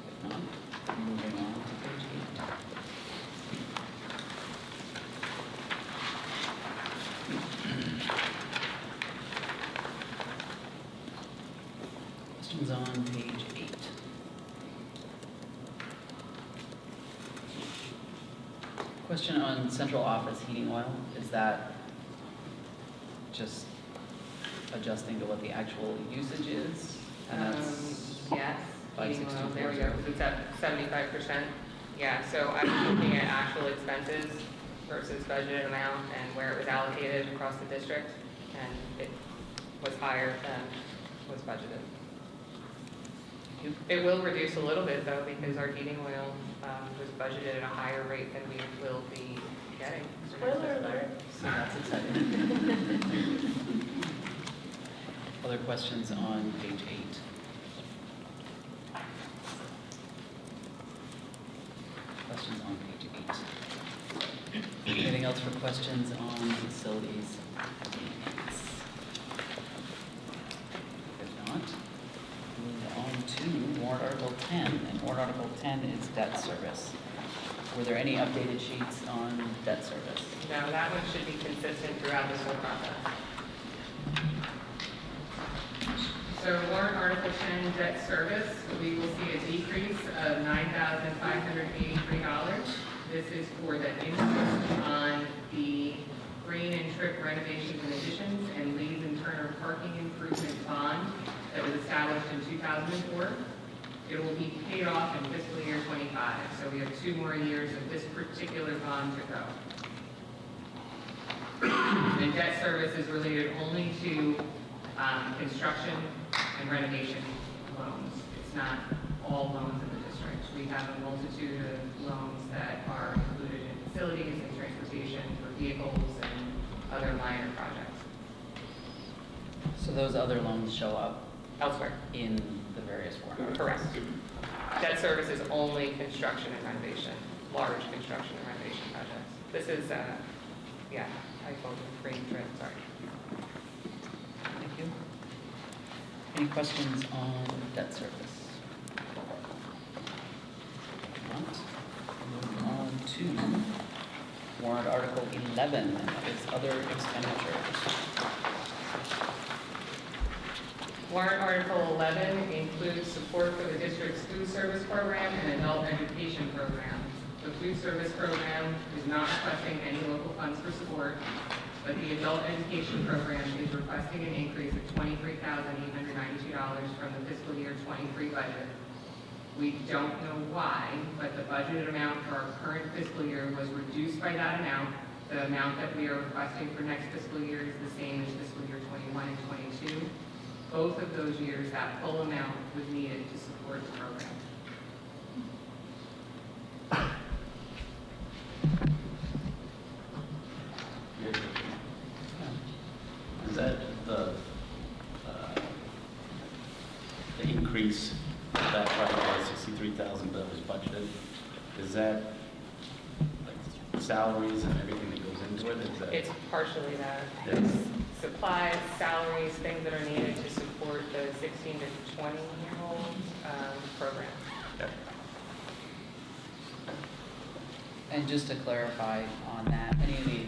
If not, moving on to page 8. Questions on page 8? Question on central office heating oil, is that just adjusting to what the actual usage is? And that's Yes. Heating oil, there we 564. go. It's at 75%. Yeah, so I was looking at actual expenses versus budgeted amount and where it was allocated across the district, and it was higher than was budgeted. Thank you. It will reduce a little bit though, because our heating oil was budgeted at a higher rate than we will be getting. Spoiler alert. So that's exciting. Other questions on page 8? Questions on page 8? Anything else for questions on facilities maintenance? If not, move on to warrant article 10, and warrant article 10 is debt service. Were there any updated sheets on debt service? No, that one should be consistent throughout this whole process. So warrant article 10 debt service, we will see a decrease of $9,583. This is for the interest on the Green and Trip renovations and additions and Lees and Turner parking improvement bond that was established in 2004. It will be paid off in fiscal year 25, so we have 2 more years of this particular bond to go. And debt service is related only to construction and renovation loans. It's not all loans in the district. We have a multitude of loans that are included in facilities and transportation for vehicles and other minor projects. So those other loans show up Elsewhere. in the various warrant Correct. articles? Debt service is only construction and renovation, large construction and renovation projects. This is, I told you, Green Trip, sorry. Thank you. Any questions on debt service? If not, move on to warrant article 11, and that is other expenditures. Warrant Article 11 includes support for the district's food service program and adult education program. The food service program is not requesting any local funds for support, but the adult education program is requesting an increase of $23,892 from the fiscal year 23 budget. We don't know why, but the budgeted amount for our current fiscal year was reduced by that amount. The amount that we are requesting for next fiscal year is the same as fiscal year 21 and 22. Both of those years, that full amount was needed to support the program. Is that the increase of that project, 63,000 that was budgeted? Is that like salaries and everything that goes into it? Is that? It's partially that. Yes. It's supplies, salaries, things that are needed to support the 16 to 20-year-old program. Okay. And just to clarify on that, any of the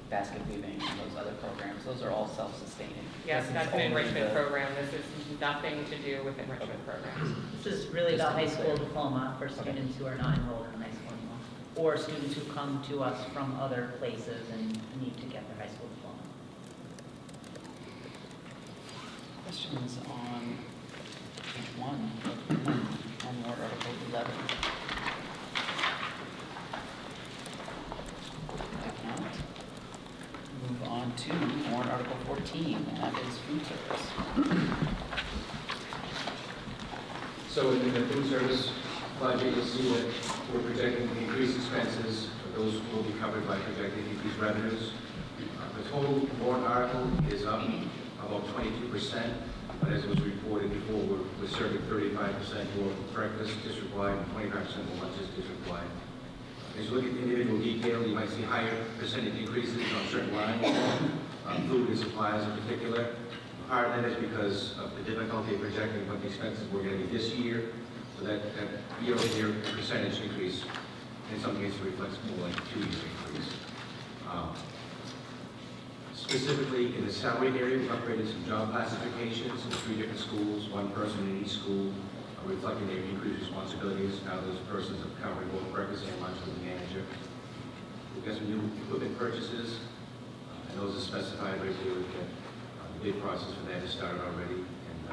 basket weaving and those other programs, those are all self-sustaining. Yes, This is that's an only enrichment the- program. This is nothing to do with enrichment programs. This is really the Just to be high school clear. diploma for students who are not enrolled in high school anymore, or students who come to us from other places and need to get their high school diploma. Questions on page 1 on warrant article 11? If not, move on to warrant article 14, and that is food service. So in the food service budget, you'll see that we're projecting increased expenses, but those will be covered by projected increased revenues. The total warrant article is up about 22%, but as was reported before, we're serving 35% more breakfast district-wide and 25% more lunches district-wide. As you look at the individual detail, you might see higher percentage increases on certain lines, food and supplies in particular. Part of that is because of the difficulty of projecting what the expenses were going to be this year, so that year-over-year percentage increase in some cases reflects more like 2 year increase. Specifically in the salary area, we've upgraded some job classifications in 3 different schools, 1 person in each school, reflecting their increased responsibilities. Now those persons are covering both breakfast and lunch with the manager. We've got some new equipment purchases, and those are specified right there. The bid process for that has started already, and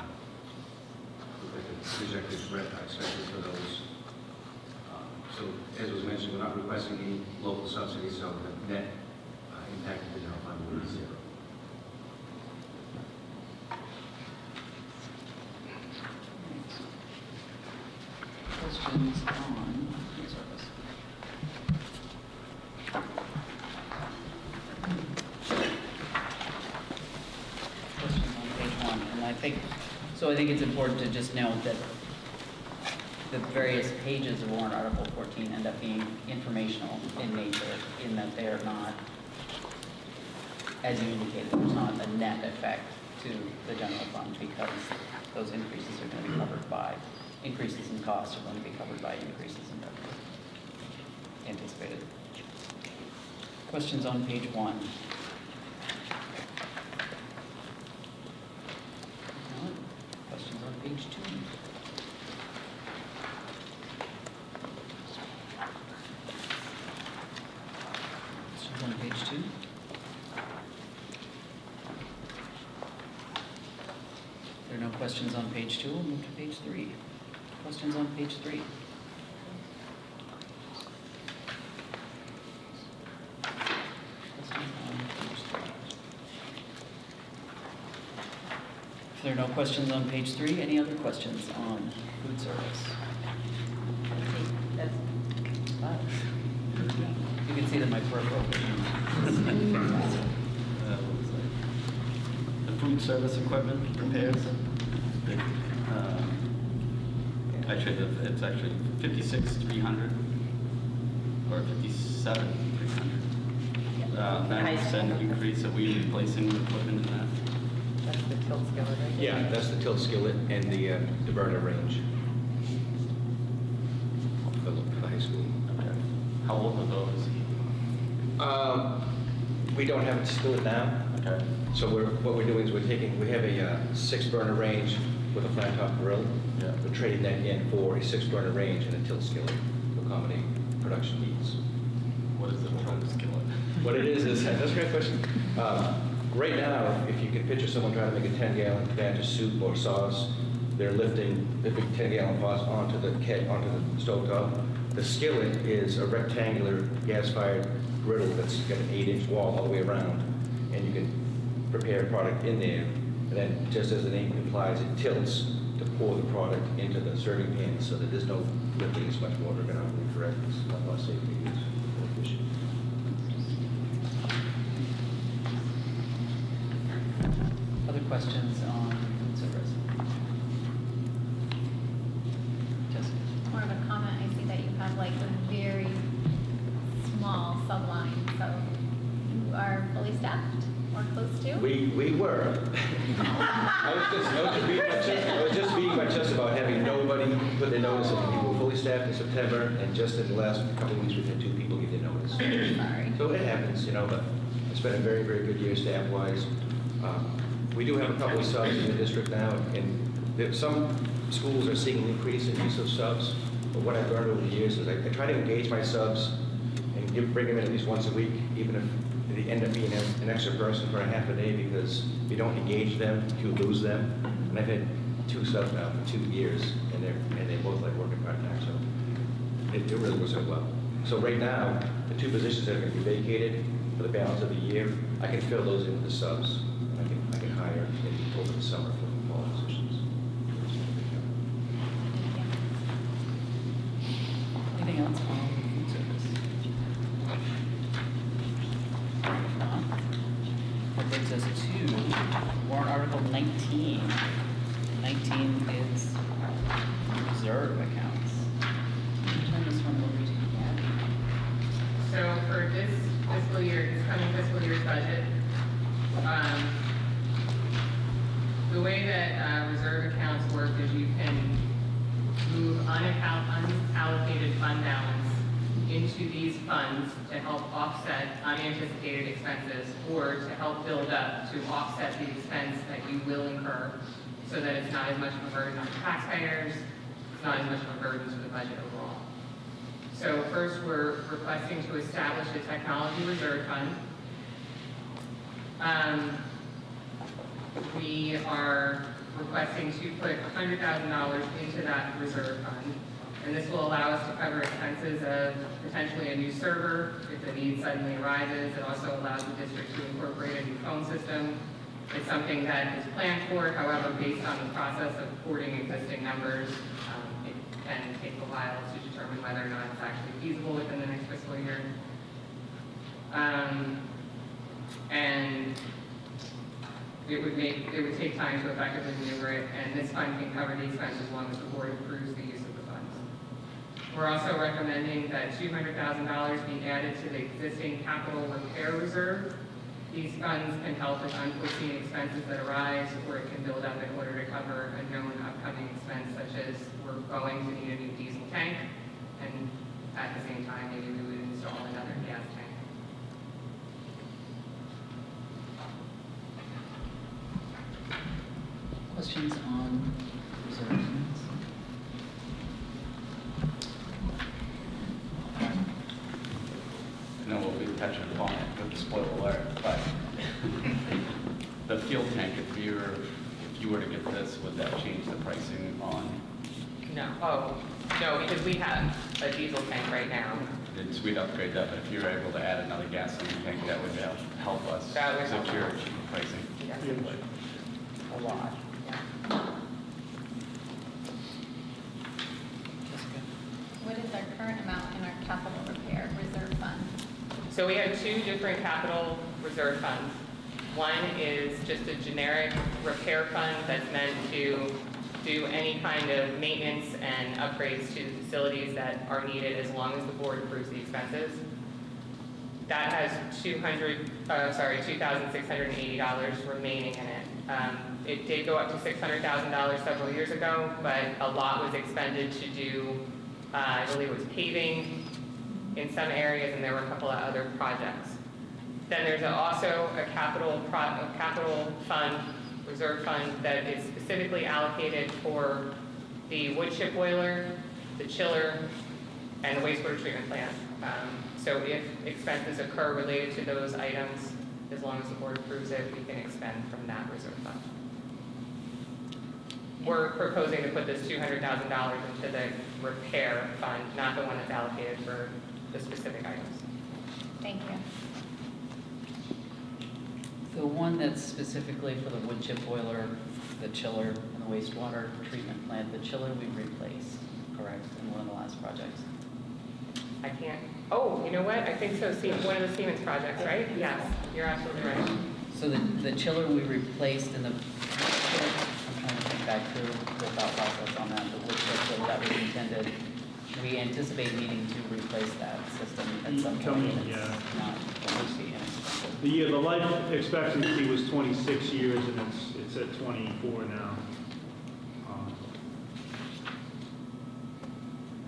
we've got the projected expenses for those. So as was mentioned, we're not requesting any local subsidies, so the net impact of the general fund will be 0. Questions on food service? Questions on page 1, and I think it's important to just note that the various pages of warrant article 14 end up being informational in nature, in that they are not, as you indicated, there's not a net effect to the general fund, because those increases are going to be covered by, increases in costs are going to be covered by increases in revenue anticipated. Questions on page 1? No? Questions on page 2? Questions on page 2? If there are no questions on page 2, we'll move to page 3. Questions on page 3? Questions on page 3? If there are no questions on page 3, any other questions on food service? That's You can see that my peripheral vision. The food service equipment repairs. Actually, it's actually 56,300 or 57,300. 9% increase. Are we replacing the equipment in that? That's the tilt skillet, right? Yeah, that's the tilt skillet and the burner range for the high school. Okay. How old are those? We don't have a skillet now. Okay. So what we're doing is we have a 6-burner range with a flat top grill. Yeah. We're trading that in for a 6-burner range and a tilt skillet to accommodate production needs. What is the tilt skillet? What it is that's a great question. Right now, if you can picture someone trying to make a 10-gallon batch of soup or sauce, they're lifting the big 10-gallon pots onto the stovetop. The skillet is a rectangular gas-fired griddle that's got an 8-inch wall all the way around, and you can prepare a product in there, and then just as the name implies, it tilts to pour the product into the serving pan so that there's no lifting. It's much more ergonomically correct. It's a lot more safe to use, more efficient. Other questions on food service? Jessica? More of a comment, I see that you have like a very small subline, so you are fully staffed or close to? We were. I was just being my chest about having nobody put their notice in. People fully staffed in September, and just in the last couple of weeks, we've had 2 people give their notice. So it happens, you know, but it's been a very, very good year staff-wise. We do have a couple of subs in the district now, and some schools are seeing an increase in use of subs, but what I've learned over the years is I try to engage my subs and bring them in at least once a week, even if they end up being an extra person for a half a day, because if you don't engage them, you lose them. And I've had 2 subs now for 2 years, and they both like working part-time, so it really works out well. So right now, the 2 positions that are going to be vacated for the balance of the year, I can fill those in with the subs. And I can hire over the summer for the fall positions. Anything else on food service? If not, that brings us to warrant article 19. 19 is reserve accounts. Turn this one over to Gabby. So for this fiscal year, this coming fiscal year's budget, the way that reserve accounts work is you can move unallocated fund balance into these funds to help offset unanticipated expenses, or to help build up to offset the expense that you will incur, so that it's not as much of a burden on taxpayers, it's not as much of a burden to the budget overall. So first, we're requesting to establish a technology reserve fund. We are requesting to put $100,000 into that reserve fund, and this will allow us to cover expenses of potentially a new server if the need suddenly arises. It also allows the district to incorporate a new phone system. It's something that is planned for, however, based on the process of porting existing numbers, it can take a while to determine whether or not it's actually feasible within the next fiscal year. And it would take time to effectively maneuver it, and this fund can cover the expense as long as the board approves the use of the funds. We're also recommending that $200,000 be added to the existing capital repair reserve. These funds can help with unforeseen expenses that arise, or it can build up in order to cover a known upcoming expense, such as we're going to need a new diesel tank, and at the same time, maybe we would install another gas tank. Questions on reserve accounts? I know we'll be touching upon it with the spoiler alert, but the fuel tank, if you were to get this, would that change the pricing on? No, no, because we have a diesel tank right now. We'd upgrade that, but if you were able to add another gasoline tank, that would help us That would help. secure cheaper pricing. Yes, it would. A lot. What is our current amount in our capital repair reserve fund? So we have 2 different capital reserve funds. One is just a generic repair fund that's meant to do any kind of maintenance and upgrades to the facilities that are needed as long as the board approves the expenses. That has $2,680 remaining in it. It did go up to $600,000 several years ago, but a lot was expended to do, I believe it was paving in some areas, and there were a couple of other projects. Then there's also a capital fund, reserve fund, that is specifically allocated for the wood chip boiler, the chiller, and the wastewater treatment plant. So if expenses occur related to those items, as long as the board approves it, we can expend from that reserve fund. We're proposing to put this $200,000 into the repair fund, not the one that's allocated for the specific items. Thank you. The one that's specifically for the wood chip boiler, the chiller, and the wastewater treatment plant, the chiller we replaced, correct, in one of the last projects? I can't, oh, you know what? I think so, one of the Siemens projects, right? Yes, you're absolutely right. So the chiller we replaced in the, I'm trying to think back through the thought process on that, the wood chip that was intended. We anticipate needing to replace that system at some point. Coming, and it's yeah. not going to be inexpensive. The life expectancy was 26 years, and it's at 24 now.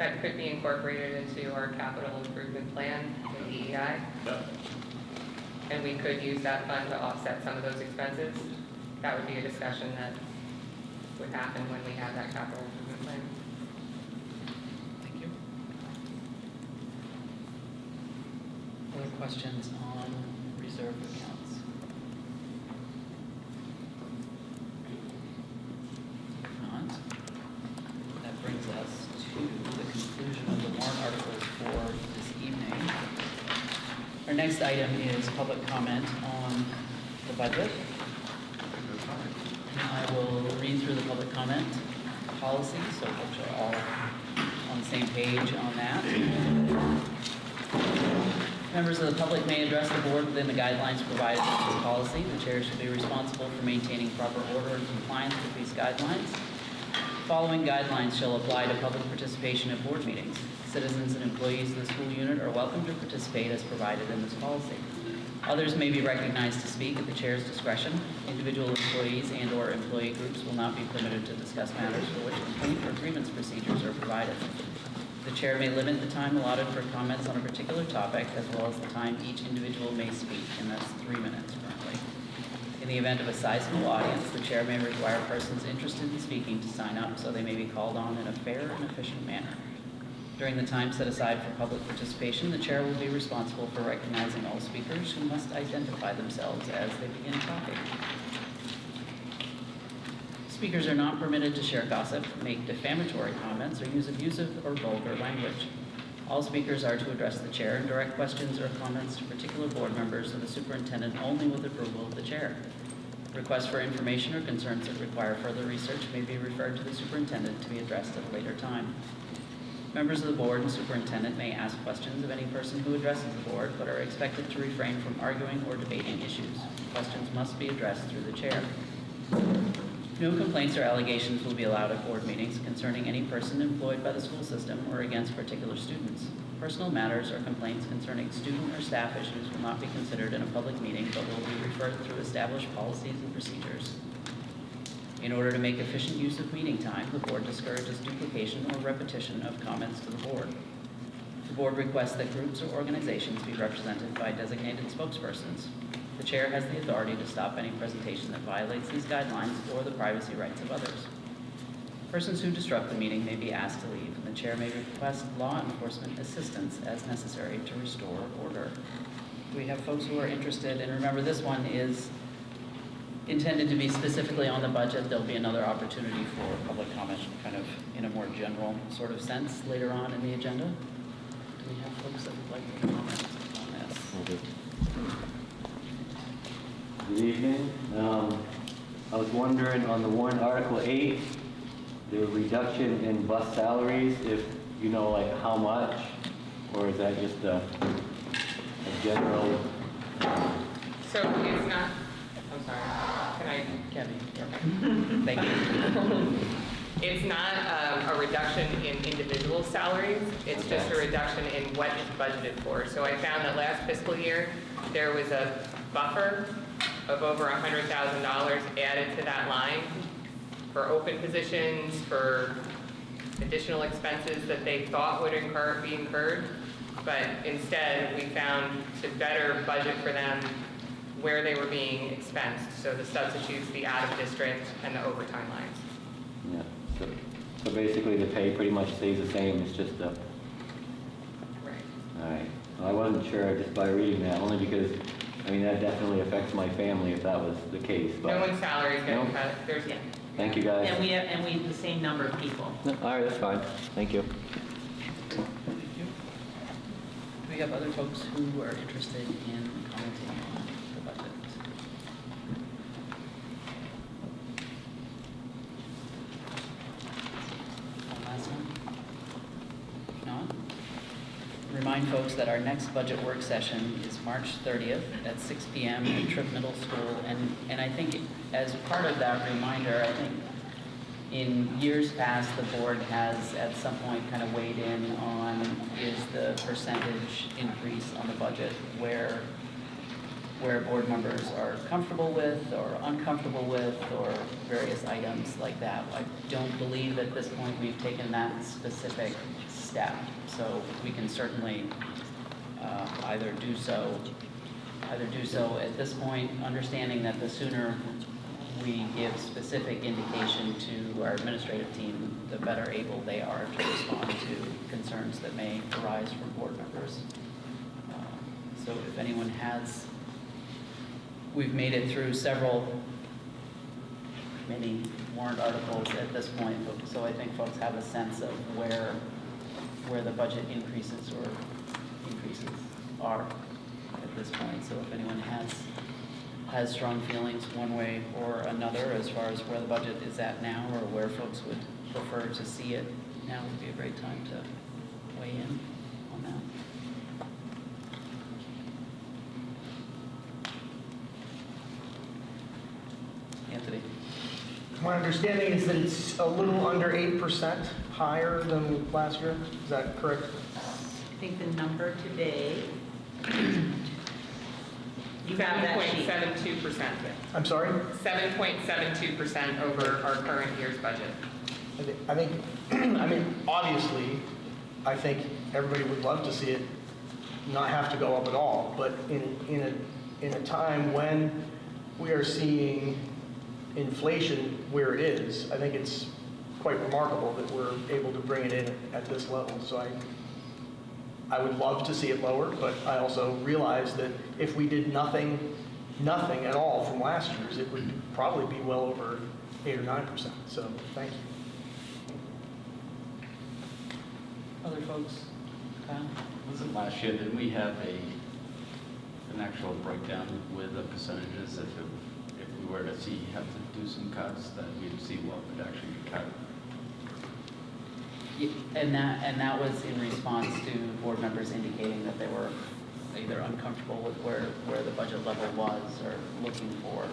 That could be incorporated into our capital improvement plan with DEI. Yep. And we could use that fund to offset some of those expenses. That would be a discussion that would happen when we have that capital improvement plan. Thank you. Other questions on reserve accounts? If not, that brings us to the conclusion of the warrant articles for this evening. Our next item is public comment on the budget. I will read through the public comment policy, so folks are all on the same page on that. Members of the public may address the board within the guidelines provided in this policy. The chair should be responsible for maintaining proper order and compliance with these guidelines. The following guidelines shall apply to public participation at board meetings. Citizens and employees of the school unit are welcome to participate as provided in this policy. Others may be recognized to speak at the chair's discretion. Individual employees and/or employee groups will not be permitted to discuss matters for which complaint or grievance procedures are provided. The chair may limit the time allotted for comments on a particular topic, as well as the time each individual may speak, and that's 3 minutes currently. In the event of a sizable audience, the chair may require persons interested in speaking to sign up so they may be called on in a fair and efficient manner. During the time set aside for public participation, the chair will be responsible for recognizing all speakers who must identify themselves as they begin talking. Speakers are not permitted to share gossip, make defamatory comments, or use abusive or vulgar language. All speakers are to address the chair and direct questions or comments to particular board members or the superintendent only with approval of the chair. Requests for information or concerns that require further research may be referred to the superintendent to be addressed at a later time. Members of the board and superintendent may ask questions of any person who addresses the board, but are expected to refrain from arguing or debating issues. Questions must be addressed through the chair. No complaints or allegations will be allowed at board meetings concerning any person employed by the school system or against particular students. Personal matters or complaints concerning student or staff issues will not be considered in a public meeting, but will be referred through established policies and procedures. In order to make efficient use of meeting time, the board discourages duplication or repetition of comments to the board. The board requests that groups or organizations be represented by designated spokespersons. The chair has the authority to stop any presentation that violates these guidelines or the privacy rights of others. Persons who disrupt the meeting may be asked to leave, and the chair may request law enforcement assistance as necessary to restore order. We have folks who are interested, and remember this one is intended to be specifically on the budget. There'll be another opportunity for public comment kind of in a more general sort of sense later on in the agenda. Do we have folks that would like to comment on this? Good evening. I was wondering on the warrant Article 8, the reduction in bus salaries, if you know like how much, or is that just a general? So it's not, I'm sorry, can I? Kevin, thank you. It's not a reduction in individual salaries, it's just a reduction in what is budgeted for. So I found that last fiscal year, there was a buffer of over $100,000 added to that line for open positions, for additional expenses that they thought would be incurred. But instead, we found to better budget for them where they were being expensed. So the substitutes, the out-of-district, and the overtime lines. Yeah. So basically the pay pretty much stays the same, it's just a... Right. All right. Well, I wasn't sure just by reading that, only because, I mean, that definitely affects my family if that was the case, but... No one's salary is getting No? cut. There's, Yeah. Thank you, guys. And we have the same number of people. No, all right, that's fine. Thank you. Thank you. Do we have other folks who are interested in commenting on the budget? One last one? If not, remind folks that our next budget work session is March 30th at 6 p.m. at Tripp Middle School. And I think as part of that reminder, I think in years past, the board has at some point kind of weighed in on is the percentage increase on the budget where board members are comfortable with or uncomfortable with or various items like that. I don't believe at this point we've taken that specific staffed. So we can certainly either do so at this point, understanding that the sooner we give specific indication to our administrative team, the better able they are to respond to concerns that may arise from board members. So if anyone has, we've made it through many warrant articles at this point, so I think folks have a sense of where the budget increases are at this point. So if anyone has strong feelings one way or another as far as where the budget is at now or where folks would prefer to see it, now would be a great time to weigh in on that. Anthony? My understanding is that it's a little under 8% higher than last year. Is that correct? I think the number today, You have that sheet. 7.72%. I'm sorry? 7.72% over our current year's budget. I think, I mean, obviously, I think everybody would love to see it not have to go up at all, but in a time when we are seeing inflation where it is, I think it's quite remarkable that we're able to bring it in at this level. So I would love to see it lower, but I also realize that if we did nothing at all from last year's, it would probably be well over 8 or 9%. So thank you. other folks? Kyle? Was it last year, didn't we have an actual breakdown with the percentages if we were to have to do some cuts, that we'd see what would actually be cut? And that was in response to board members indicating that they were either uncomfortable with where the budget level was or looking for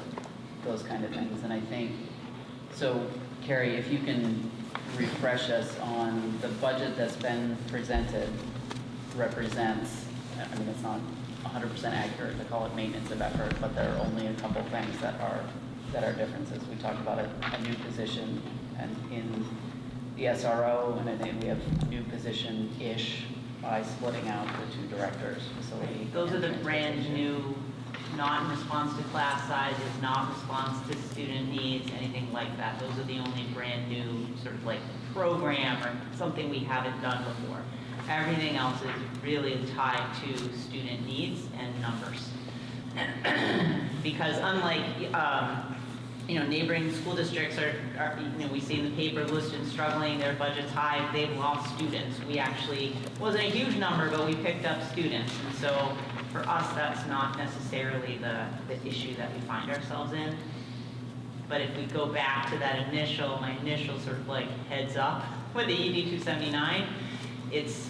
those kind of things. And I think, so Carrie, if you can refresh us on the budget that's been presented represents, I mean, it's not 100% accurate to call it maintenance of effort, but there are only a couple things that are differences. We talked about a new position and in the SRO, and I think we have a new position-ish by splitting out the two directors, facility. Those are and the brand transportation. new, not in response to class sizes, not response to student needs, anything like that. Those are the only brand new sort of like program or something we haven't done before. Everything else is really tied to student needs and numbers. Because unlike, neighboring school districts are, we see in the paper, Lewiston struggling, their budget's high, they've lost students. We actually, wasn't a huge number, but we picked up students. And so for us, that's not necessarily the issue that we find ourselves in. But if we go back to that my initial sort of like heads up with the ED 279, it's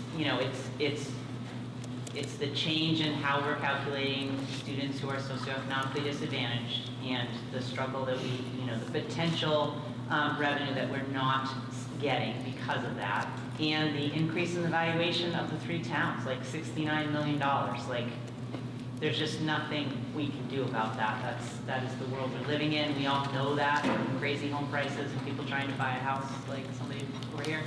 the change in how we're calculating students who are socioeconomically disadvantaged and the struggle that the potential revenue that we're not getting because of that, and the increase in the valuation of the three towns, like $69 million. Like, there's just nothing we can do about that. That is the world we're living in. We all know that, crazy home prices and people trying to buy a house, like somebody over here.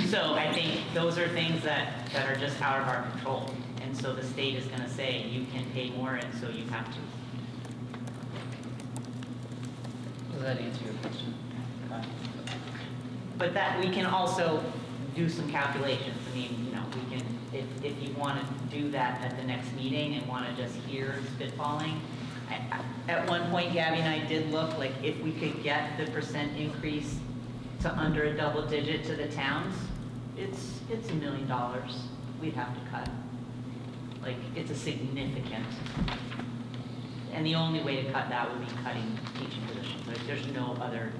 So I think those are things that are just out of our control. And so the state is going to say, you can pay more, and so you have to. Does that answer your question? But that we can also do some calculations. I mean, we can, if you want to do that at the next meeting and want to just hear spitballing. At one point, Gabby and I did look, like, if we could get the percent increase to under a double digit to the towns, it's $1 million we'd have to cut. Like, it's a significant, and the only way to cut that would be cutting teaching positions. Like, there's no other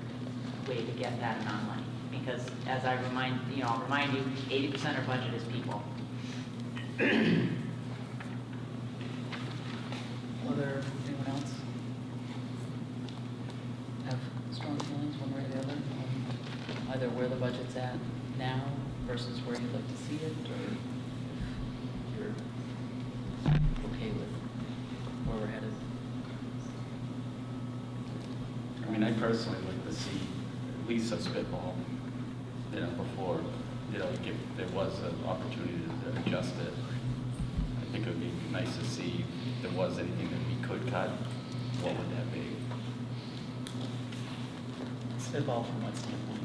way to get that amount of money, because as I'll remind you, 80% of our budget is people. Anyone else have strong feelings one way or the other on either where the budget's at now versus where you'd like to see it, or if you're okay with where we're headed? I mean, I personally like to see at least a spitball, before you know, like if there was an opportunity to adjust it, I think it would be nice to see if there was anything that we could cut, what would that be? Spitball from what standpoint?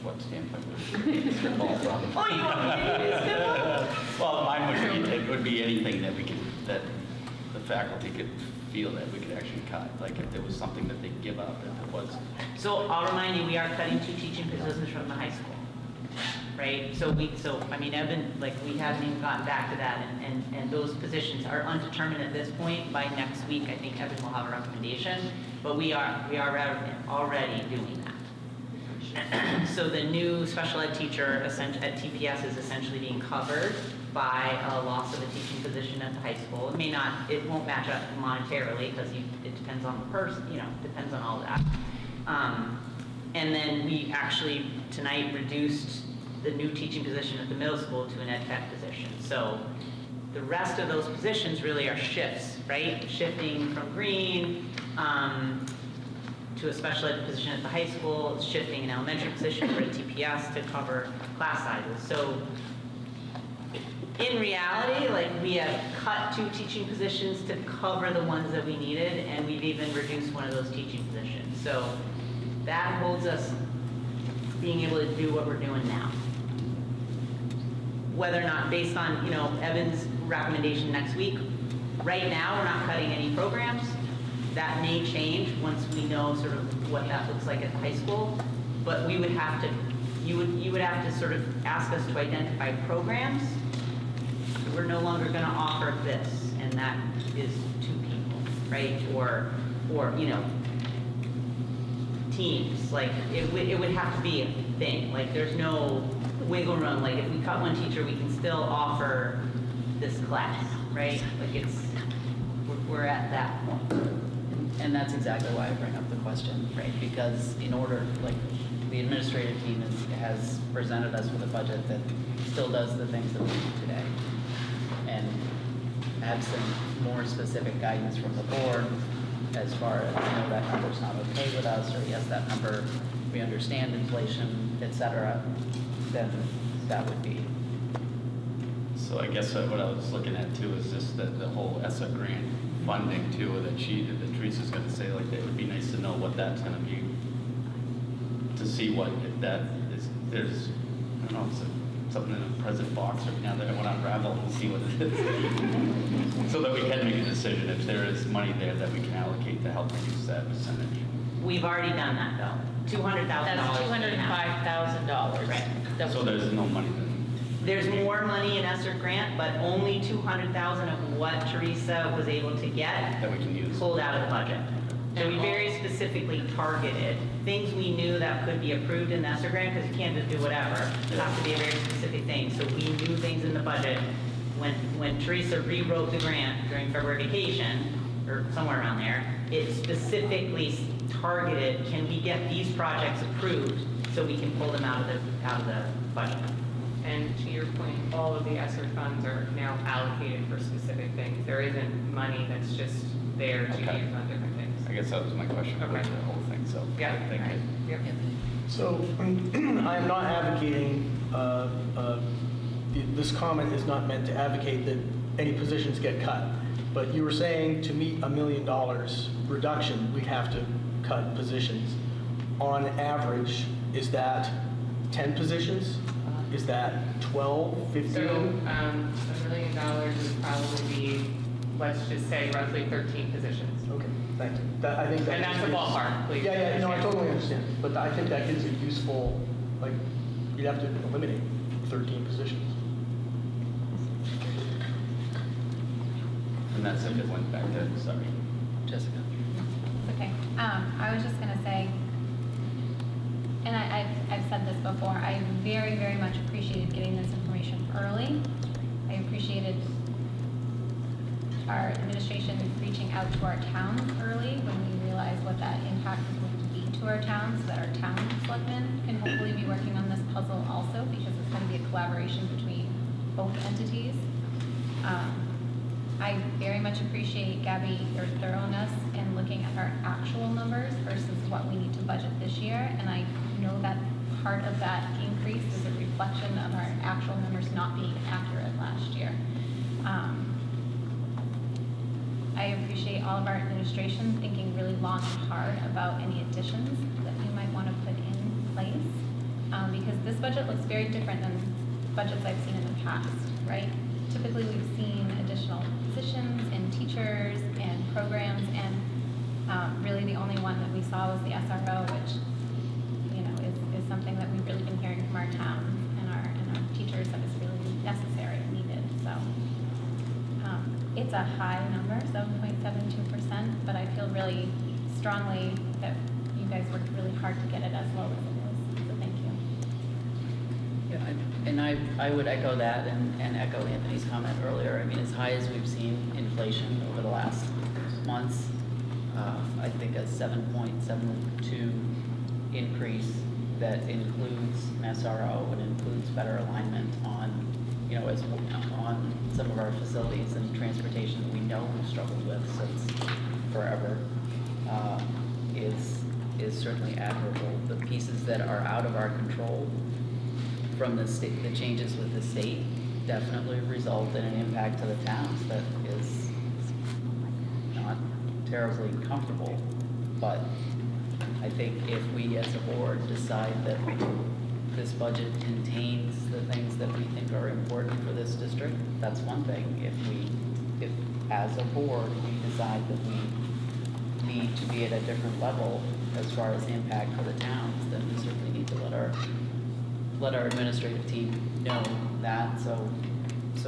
What standpoint would it spitball from? Oh, you want me to use spitball? Well, mine would be, it would be anything that we could, that the faculty could feel that we could actually cut. Like if there was something that they'd give up, if there was. So I'll remind you, we are cutting 2 teaching positions from the high school, right? So I mean, Evan, like, we haven't even gotten back to that, and those positions are undetermined at this point. By next week, I think Evan will have a recommendation, but we are already doing that. So the new special ed teacher at TPS is essentially being covered by a loss of a teaching position at the high school. It won't match up monetarily because it depends on the person, depends on all that. And then we actually tonight reduced the new teaching position at the middle school to an ed tech position. So the rest of those positions really are shifts, right? Shifting from green to a special ed position at the high school, shifting an elementary position for a TPS to cover class sizes. So in reality, like, we have cut 2 teaching positions to cover the ones that we needed, and we've even reduced one of those teaching positions. So that holds us being able to do what we're doing now. Whether or not, based on, Evan's recommendation next week, right now, we're not cutting any programs. That may change once we know sort of what that looks like at the high school, but we would have to, you would have to sort of ask us to identify programs. We're no longer going to offer this, and that is 2 people, right? Or teams. Like, it would have to be a thing. Like, there's no wiggle room. Like, if we cut 1 teacher, we can still offer this class, right? Like, we're at that point. And that's exactly why I bring up the question, right? Because in order, like, the administrative team has presented us with a budget that still does the things that we do today. And absent more specific guidance from the board as far as, that number's not okay with us, or yes, that number, we understand inflation, et cetera, then that would be. So I guess what I was looking at too is just that the whole ESSA grant funding too, that Teresa's gonna say, like, it would be nice to know what that's gonna be, to see what, if that is, there's, I don't know, something in a present box right now that I want to unravel and see what it is. So that we can make a decision if there is money there that we can allocate to help reduce that percentage. We've already done that, though. $200,000. That's $205,000. Right. So there's no money then? There's more money in ESSER grant, but only $200,000 of what Teresa was able to get That we can use. pulled out of the budget. So we very specifically targeted things we knew that could be approved in the ESSER grant, because you can't just do whatever. It has to be a very specific thing. So we knew things in the budget. When Teresa rewrote the grant during February vacation, or somewhere around there, it specifically targeted, can we get these projects approved so we can pull them out of the budget. And to your point, all of the ESSER funds are now allocated for specific things. There isn't money that's just there to use Okay. on different things. I guess that was my question for Okay. the whole thing, so. Yeah. Thank you. Yep. So I am not advocating, this comment is not meant to advocate that any positions get cut. But you were saying to meet $1 million reduction, we'd have to cut positions. On average, is that 10 positions? Is that 12, 15? So, $1 million would probably be, let's just say, roughly 13 positions. Okay, thank you. I think that And that's just a gives- ballpark, please. Yeah, no, I totally understand. But I think that gives a useful, like, you'd have to eliminate 13 positions. And that's if it went back to, sorry. Jessica? Okay. I was just going to say, and I've said this before, I very, very much appreciated getting this information early. I appreciated our administration reaching out to our towns early when we realized what that impact was going to be to our towns, so that our town selectmen can hopefully be working on this puzzle also, because it's going to be a collaboration between both entities. I very much appreciate, Gabby, your thoroughness in looking at our actual numbers versus what we need to budget this year. And I know that part of that increase is a reflection of our actual numbers not being accurate last year. I appreciate all of our administration thinking really long and hard about any additions that we might want to put in place, because this budget looks very different than budgets I've seen in the past, right? Typically, we've seen additional positions and teachers and programs, and really the only one that we saw was the SRO, which, you know, is something that we've really been hearing from our towns and our teachers that is really necessary and needed. So it's a high number, 7.72%, but I feel really strongly that you guys worked really hard to get it as low as it is. So thank you. Yeah, and I would echo that and echo Anthony's comment earlier. I mean, as high as we've seen inflation over the last months, I think a 7.72 increase that includes an SRO and includes better alignment on, you know, on some of our facilities and transportation that we know we've struggled with since forever, is certainly admirable. The pieces that are out of our control from the state, the changes with the state, definitely result in an impact to the towns that is not terribly comfortable. But I think if we as a board decide that this budget contains the things that we think are important for this district, that's one thing. If as a board we decide that we need to be at a different level as far as impact for the towns, then we certainly need to let our administrative team know that, so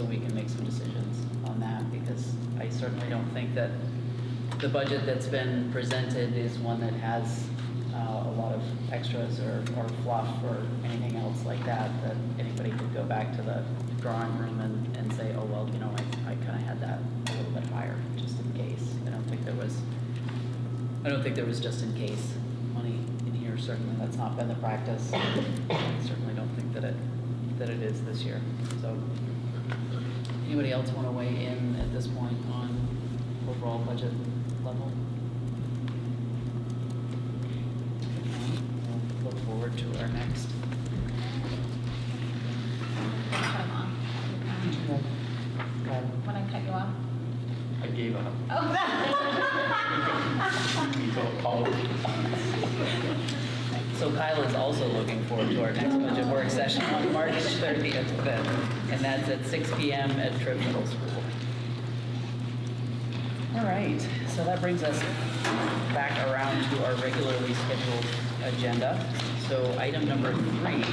we can make some decisions on that, because I certainly don't think that the budget that's been presented is one that has a lot of extras or fluff or anything else like that anybody could go back to the drawing room and say, oh, well, you know, I kind of had that a little bit higher, just in case. I don't think there was just in case money in here. Certainly that's not been the practice. I certainly don't think that it is this year. So anybody else want to weigh in at this point on overall budget level? We'll look forward to our next. Cut them off. When I cut you off. I gave up. So Kyle is also looking forward to our next budget work session on March 30th, then, and that's at 6 p.m. at Tripp Middle School. All right, so that brings us back around to our regularly scheduled agenda. So item number 3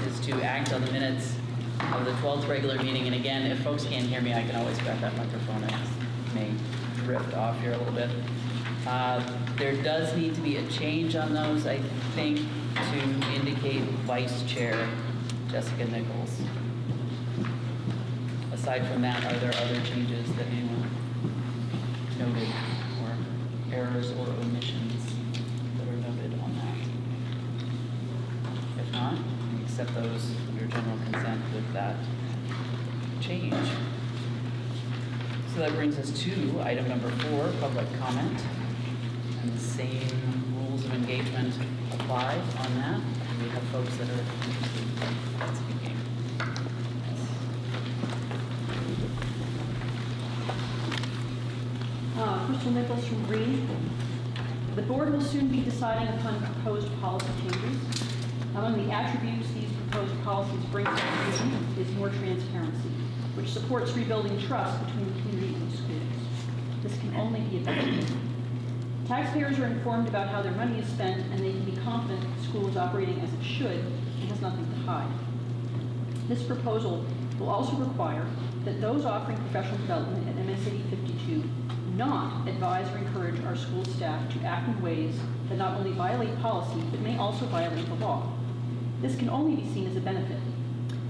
is to act on the minutes of the 12th regular meeting. And again, if folks can't hear me, I can always grab that microphone. It may drift off here a little bit. There does need to be a change on those, I think, to indicate Vice Chair Jessica Nichols. Aside from that, are there other changes that anyone noted, or errors or omissions that are noted on that? If not, we accept those under general consent with that change. So that brings us to item number 4, public comment. And the same rules of engagement apply on that. And we have folks that are interested in speaking. Crystal Nichols from Green. The board will soon be deciding upon proposed policy changes. Among the attributes these proposed policies bring to the community is more transparency, which supports rebuilding trust between the community and schools. This can only be a benefit. Taxpayers are informed about how their money is spent, and they can be confident the school is operating as it should and has nothing to hide. This proposal will also require that those offering professional development at MSAD 52 not advise or encourage our school staff to act in ways that not only violate policy, but may also violate the law. This can only be seen as a benefit.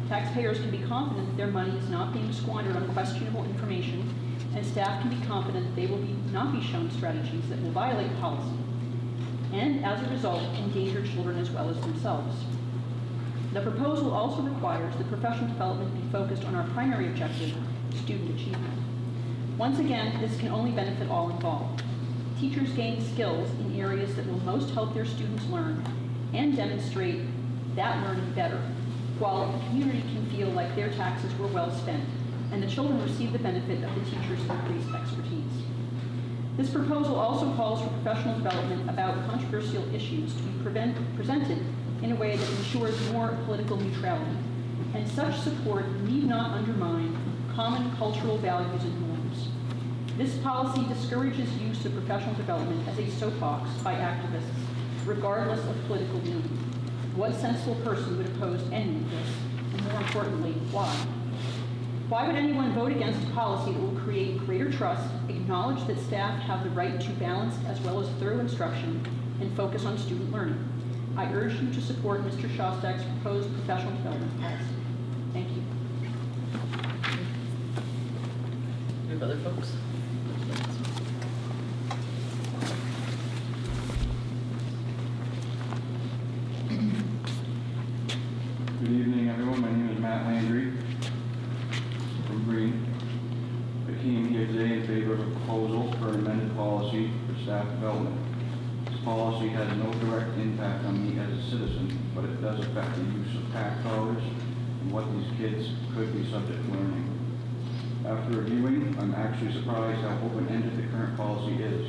Taxpayers can be confident that their money is not being squandered on questionable information, and staff can be confident that they will not be shown strategies that will violate policy, and as a result, endanger children as well as themselves. The proposal also requires that professional development be focused on our primary objective, student achievement. Once again, this can only benefit all involved. Teachers gain skills in areas that will most help their students learn and demonstrate that learning better, while the community can feel like their taxes were well spent, and the children receive the benefit of the teacher's increased expertise. This proposal also calls for professional development about controversial issues to be presented in a way that ensures more political neutrality, and such support need not undermine common cultural values and norms. This policy discourages use of professional development as a soapbox by activists, regardless of political leaning. What sensible person would oppose any of this? And more importantly, why? Why would anyone vote against a policy that will create greater trust, acknowledge that staff have the right to balanced as well as thorough instruction, and focus on student learning? I urge you to support Mr. Shostak's proposed professional development policy. Thank you. Do we have other folks? Good evening, everyone. My name is Matt Landry from Green. I came here today in favor of a proposal for an amended policy for staff development. This policy has no direct impact on me as a citizen, but it does affect the use of tax dollars and what these kids could be subject to learning. After reviewing, I'm actually surprised how open-ended the current policy is.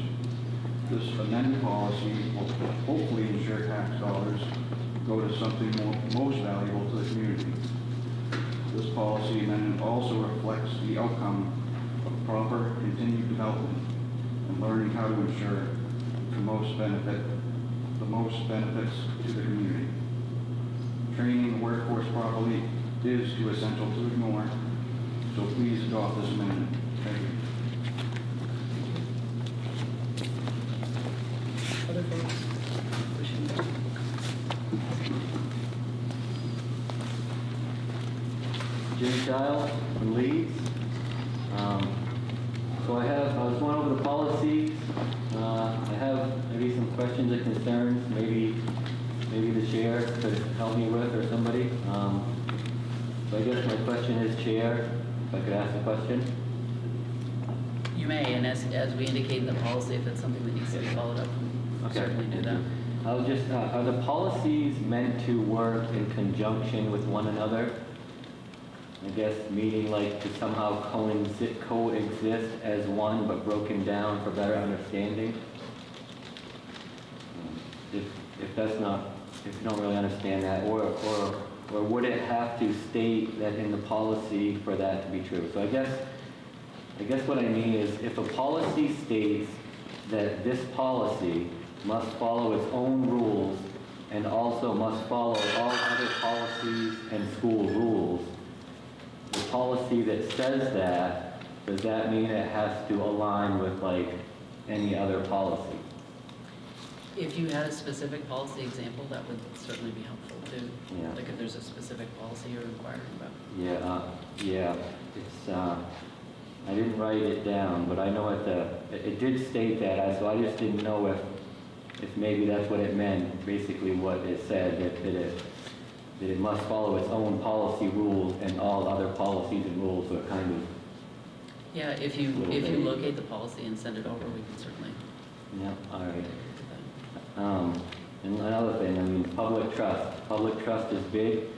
This amended policy will hopefully ensure tax dollars go to something most valuable to the community. This policy amendment also reflects the outcome of proper continued development and learning how to ensure the most benefits to the community. Training the workforce properly is too essential to ignore, so please adopt this amendment. Thank you. Other folks? Wishing to- Jay Giles from Leeds. So I was going over the policies. I have maybe some questions or concerns, maybe the chair could help me with, or somebody. So I guess my question is, Chair, if I could ask a question. You may, and as we indicate in the policy, if it's something that needs to be followed up, we'll certainly do that. I'll just, are the policies meant to work in conjunction with one another? I guess meaning like to somehow coexist as one, but broken down for better understanding? If that's not, if you don't really understand that, or would it have to state that in the policy for that to be true? So I guess what I mean is, if a policy states that this policy must follow its own rules and also must follow all other policies and school rules, the policy that says that, does that mean it has to align with like any other policy? If you had a specific policy example, that would certainly be helpful too. Yeah. Like if there's a specific policy you're inquiring about. Yeah, it's, I didn't write it down, but I know it did state that, so I just didn't know if maybe that's what it meant, basically what it said, that it must follow its own policy rules and all other policies and rules, so it kind of... Yeah, if you locate the policy and send it over, we can certainly. Yeah, all right. And another thing, I mean, public trust. Public trust is big.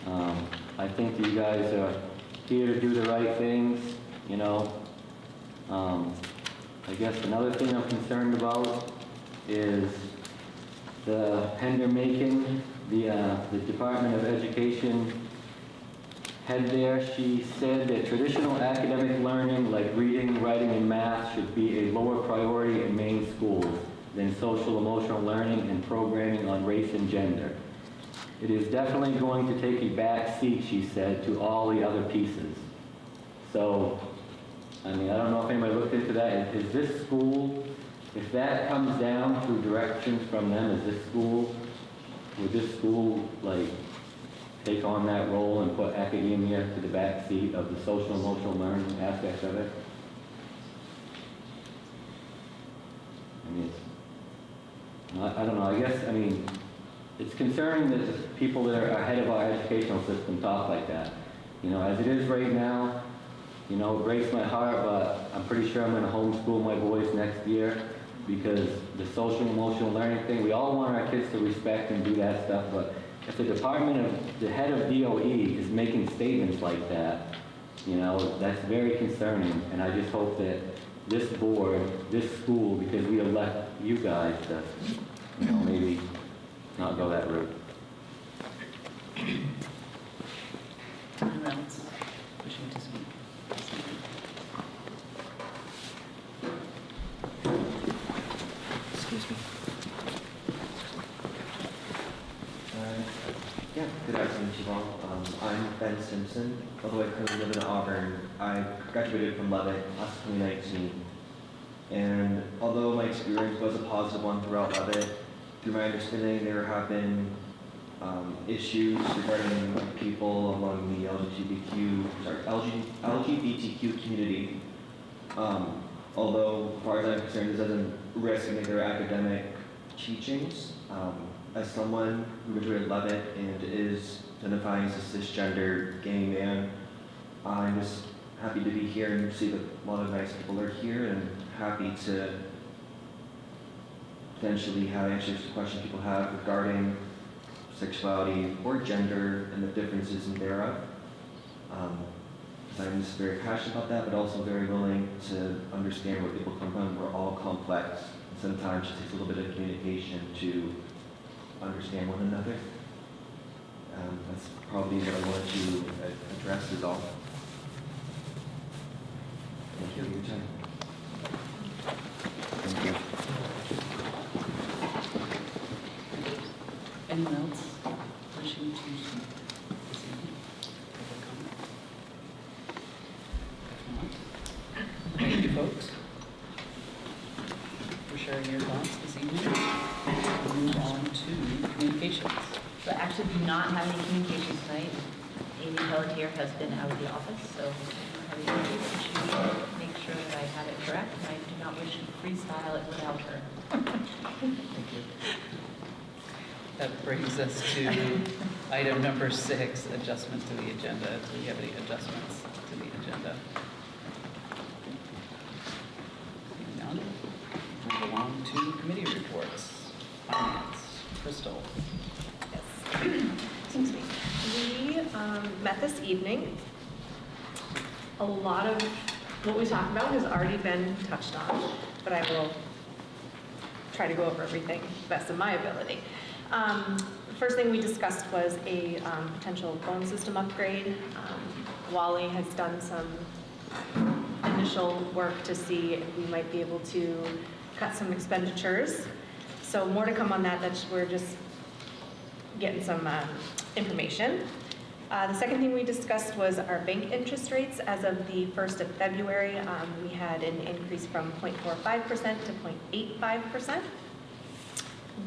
I think you guys are here to do the right things, you know. I guess another thing I'm concerned about is the Pender Macon, the Department of Education head there. She said that traditional academic learning like reading, writing, and math should be a lower priority in Maine schools than social emotional learning and programming on race and gender. It is definitely going to take a back seat, she said, to all the other pieces. So, I mean, I don't know if anybody looked into that. Is this school, if that comes down through directions from them, would this school, like, take on that role and put academia to the back seat of the social emotional learning aspect of it? I mean, I don't know, I guess, I mean, it's concerning that the people that are ahead of our educational system talk like that. You know, as it is right now, you know, it breaks my heart, but I'm pretty sure I'm going to homeschool my boys next year because the social emotional learning thing, we all want our kids to respect and do that stuff, but if the the head of DOE is making statements like that, you know, that's very concerning. And I just hope that this board, this school, because we elect you guys to, you know, maybe not go that route. Anyone else wishing to speak? Excuse me. Yeah, good afternoon to you all. I'm Ben Simpson, although I currently live in Auburn. I graduated from Levitt last 2019. And although my experience was a positive one throughout Levitt, through my understanding, there have been issues regarding people among the LGBTQ community. Although, as far as I'm concerned, this doesn't risk any of their academic teachings. As someone who graduated Levitt and identifying as a cisgender gay man, I'm just happy to be here and see that a lot of nice people are here, and happy to potentially have answers to questions people have regarding sexuality or gender and the differences in thereof. I'm just very passionate about that, but also very willing to understand where people come from. We're all complex. Sometimes it takes a little bit of communication to understand one another. That's probably what I wanted to address is all. Thank you for your time. Thank you. Anyone else wishing to speak this evening? Thank you, folks, for sharing your thoughts this evening. We'll move on to communications. So actually, we do not have any communications tonight. Amy Pelletier has been out of the office, so we don't have any communications. She will make sure that I have it correct, and I do not wish to freestyle it without her. Thank you. That brings us to item number 6, adjustment to the agenda. Do we have any adjustments to the agenda? Seeing none. Move along to committee reports. Finance. Crystal. Excuse me. We met this evening. A lot of what we talked about has already been touched on, but I will try to go over everything best of my ability. The first thing we discussed was a potential phone system upgrade. Wally has done some initial work to see if we might be able to cut some expenditures. So more to come on that. We're just getting some information. The second thing we discussed was our bank interest rates. As of the 1st of February, we had an increase from 0.45% to 0.85%.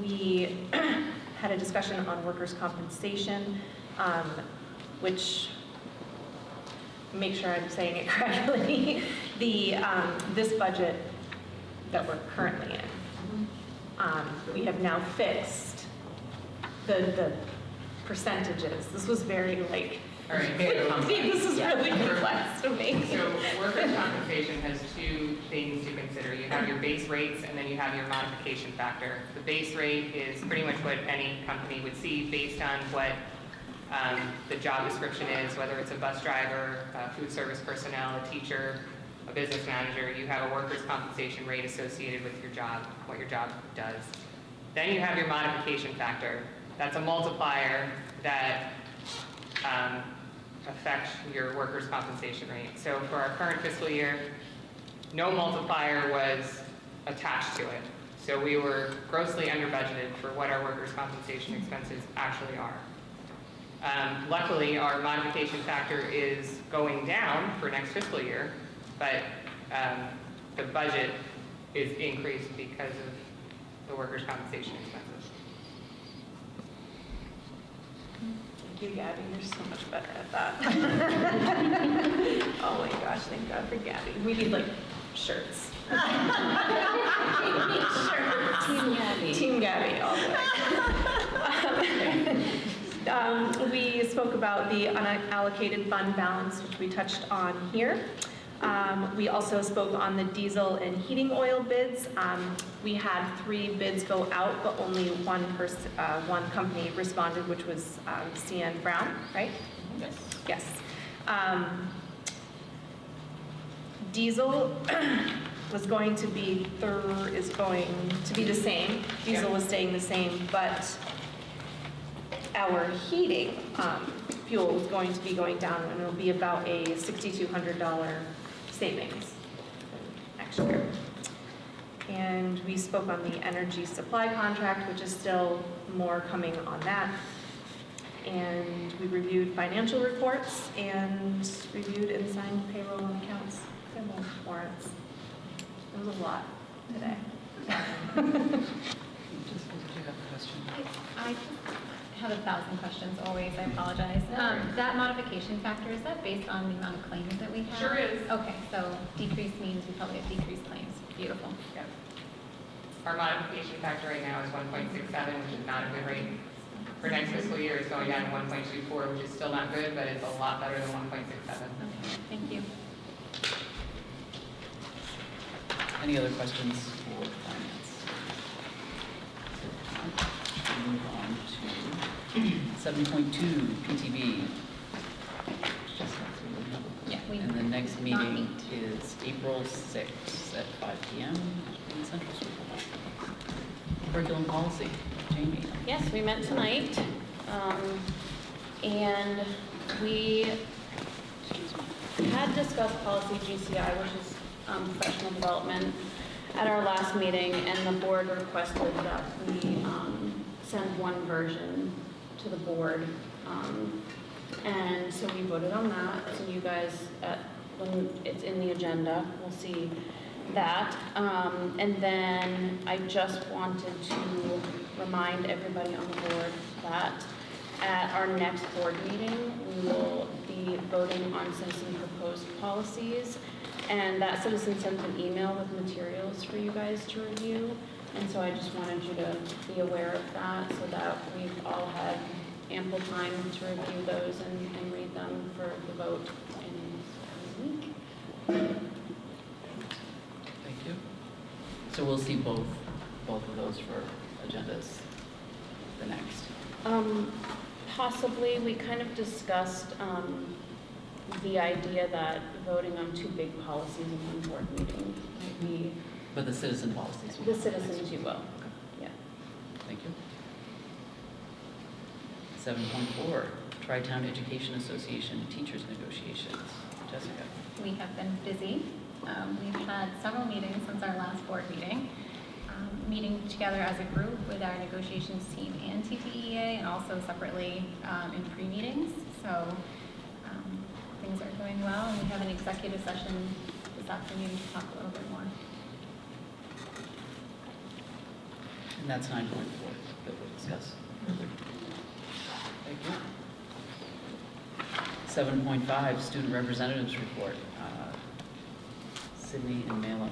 We had a discussion on workers' compensation, which, make sure I'm saying it correctly, this budget that we're currently in, we have now fixed the percentages. This was very All right. this is really complex to me. So workers' compensation has two things to consider. You have your base rates and then you have your modification factor. The base rate is pretty much what any company would see based on what the job description is, whether it's a bus driver, food service personnel, a teacher, a business manager. You have a workers' compensation rate associated with your job, what your job does. Then you have your modification factor. That's a multiplier that affects your workers' compensation rate. So for our current fiscal year, no multiplier was attached to it. So we were grossly under budgeted for what our workers' compensation expenses actually are. Luckily, our modification factor is going down for next fiscal year, but the budget is increased because of the workers' compensation expenses. Thank you, Gabby. You're so much better at that. Oh my gosh, thank God for Gabby. We need like shirts. Team Gabby. Team Gabby all the way. We spoke about the unallocated fund balance, which we touched on here. We also spoke on the diesel and heating oil bids. We had 3 bids go out, but only one company responded, which was CN Brown, right? Yes. Yes. Diesel was going to be the same. Diesel was staying the same, but our heating fuel was going to be going down, and it'll be about a $6,200 savings next year. And we spoke on the energy supply contract, which is still more coming on that. And we reviewed financial reports and reviewed and signed payroll and accounts payable warrants. It was a lot today. I have 1,000 questions always, I apologize. That modification factor, is that based on the amount of claims that we have? Sure is. Okay, so decrease means we probably have decreased claims. Beautiful. Yep. Our modification factor right now is 1.67, which is not a good rate. For next fiscal year, it's going down to 1.24, which is still not good, but it's a lot better than 1.67. Okay, thank you. Any other questions for finance? We'll move on to 7.2 PTV. Yeah, we And the next not meeting meet. is April 6th at 5 p.m. in Central School. Curriculum policy, Jamie. Yes, we met tonight, and we had discussed policy GCI, which is professional development, at our last meeting, and the board requested that we send one version to the board. And so we voted on that, so you guys, when it's in the agenda, will see that. And then I just wanted to remind everybody on the board that at our next board meeting, we will be voting on citizen proposed policies. And that citizen sent an email with materials for you guys to review. And so I just wanted you to be aware of that so that we've all had ample time to review those and read them for the vote in a week. Thank you. So we'll see both of those for agendas the next. Possibly, we kind of discussed the idea that voting on 2 big policies in one board meeting might be. But the citizen policies. The citizens, you will. Yeah. Thank you. 7.4, Tri-Town Education Association Teachers Negotiations. Jessica. We have been busy. We've had several meetings since our last board meeting, meeting together as a group with our negotiations team and TTEA, and also separately in pre-meetings. So things are going well, and we have an executive session this afternoon to talk a little bit more. And that's 9.4 that we'll discuss further. Thank you. 7.5, Student Representatives Report. Sydney and Mela,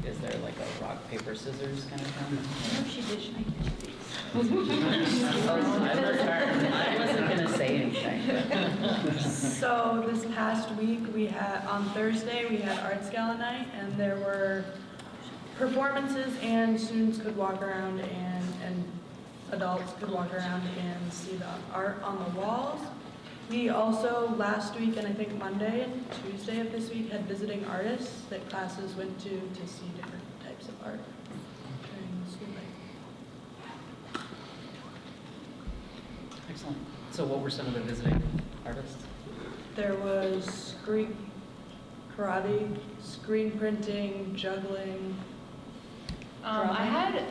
is there like a rock, paper, scissors kind of thing? No, she did, she made these. I wasn't going to say anything. So this past week, we had, on Thursday, we had Arts Gala night, and there were performances, and students could walk around and adults could walk around and see the art on the walls. We also, last week, and I think Monday and Tuesday of this week, had visiting artists that classes went to see different types of art during the school night. Excellent. So what were some of the visiting artists? There was karate, screen printing, juggling. I had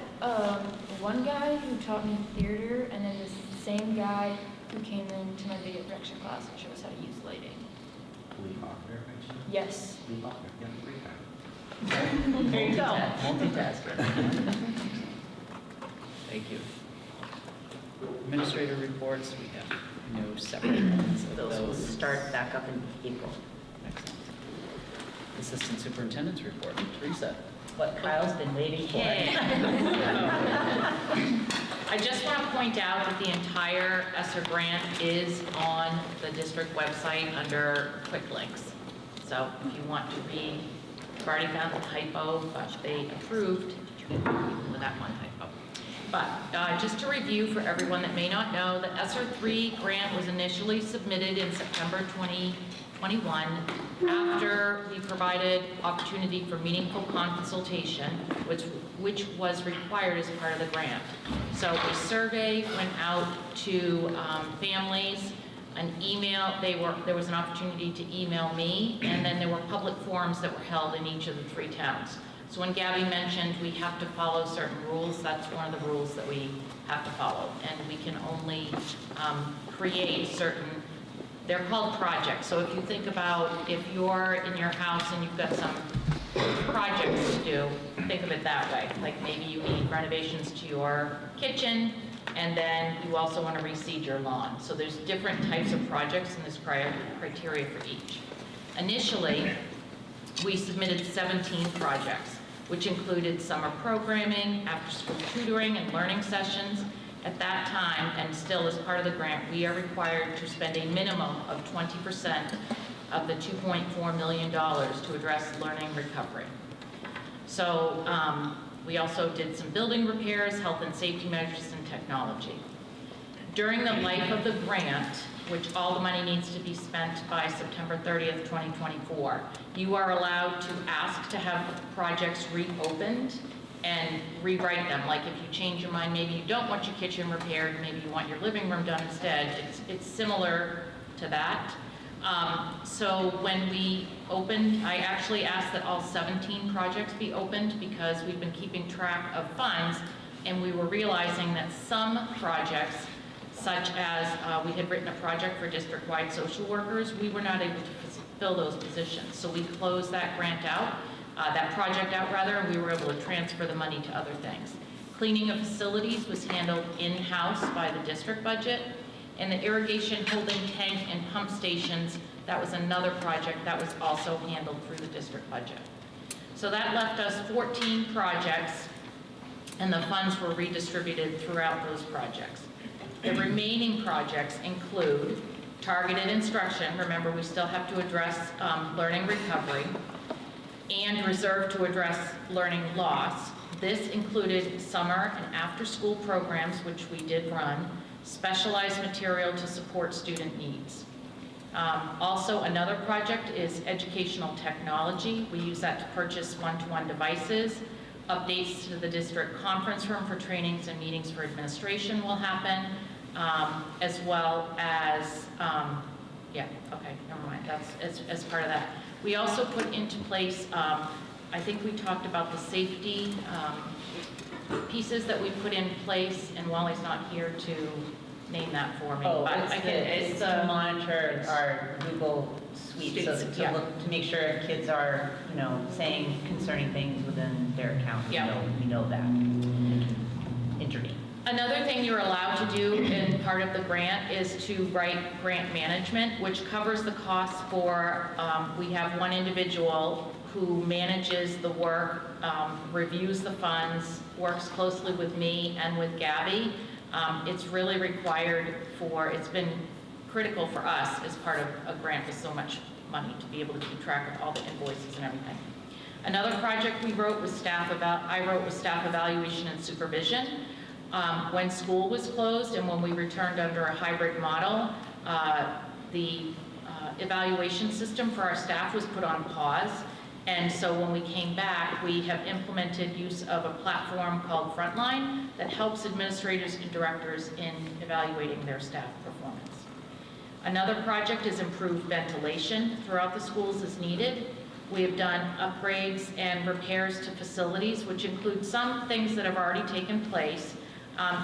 one guy who taught me theater, and then this same guy who came into my video production class and showed us how to use lighting. Lee Hoffner, right? Yes. Lee Hoffner, yeah, great guy. There you go. Multitasker. Thank you. Administrator reports, we have no separate ones of Those will start back up in April. Excellent. Assistant Superintendent's report, Teresa. What Kyle's been waiting for. I just want to point out that the entire ESSER grant is on the district website under quick links. So if you want to read, I've already found the typo, but they approved even with that one typo. But just to review for everyone that may not know, the ESSER 3 grant was initially submitted in September 2021 after we provided opportunity for meaningful consultation, which was required as part of the grant. So a survey went out to families, an email, there was an opportunity to email me, and then there were public forums that were held in each of the 3 towns. So when Gabby mentioned we have to follow certain rules, that's one of the rules that we have to follow. And we can only create certain, they're called projects. So if you think about if you're in your house and you've got some projects to do, think of it that way. Like maybe you need renovations to your kitchen, and then you also want to reseed your lawn. So there's different types of projects, and there's criteria for each. Initially, we submitted 17 projects, which included summer programming, after-school tutoring, and learning sessions. At that time, and still as part of the grant, we are required to spend a minimum of 20% of the $2.4 million to address learning recovery. So we also did some building repairs, health and safety measures, and technology. During the life of the grant, which all the money needs to be spent by September 30th, 2024, you are allowed to ask to have projects reopened and rewrite them. Like if you change your mind, maybe you don't want your kitchen repaired, maybe you want your living room done instead. It's similar to that. So when we opened, I actually asked that all 17 projects be opened because we've been keeping track of funds, and we were realizing that some projects, such as we had written a project for district-wide social workers, we were not able to fill those positions. So we closed that grant out, that project out rather, and we were able to transfer the money to other things. Cleaning of facilities was handled in-house by the district budget, and the irrigation holding tank and pump stations, that was another project that was also handled through the district budget. So that left us 14 projects, and the funds were redistributed throughout those projects. The remaining projects include targeted instruction. Remember, we still have to address learning recovery, and reserve to address learning loss. This included summer and after-school programs, which we did run, specialized material to support student needs. Also, another project is educational technology. We use that to purchase one-to-one devices. Updates to the district conference room for trainings and meetings for administration will happen, as well as, yeah, okay, never mind, that's as part of that. We also put into place, I think we talked about the safety pieces that we put in place, and Wally's not here to name that for me. Oh, but it's to monitor our Google Suite, so Suites, to look, to make sure if kids are, you know, saying concerning things within their account, Yeah. we know that. Intervene. Another thing you're allowed to do in part of the grant is to write grant management, which covers the costs for, we have one individual who manages the work, reviews the funds, works closely with me and with Gabby. It's really required for, it's been critical for us as part of a grant with so much money to be able to keep track of all the invoices and everything. Another project we wrote was staff evaluation and supervision. When school was closed and when we returned under a hybrid model, the evaluation system for our staff was put on pause. And so when we came back, we have implemented use of a platform called Frontline that helps administrators and directors in evaluating their staff performance. Another project is improved ventilation throughout the schools as needed. We have done upgrades and repairs to facilities, which include some things that have already taken place.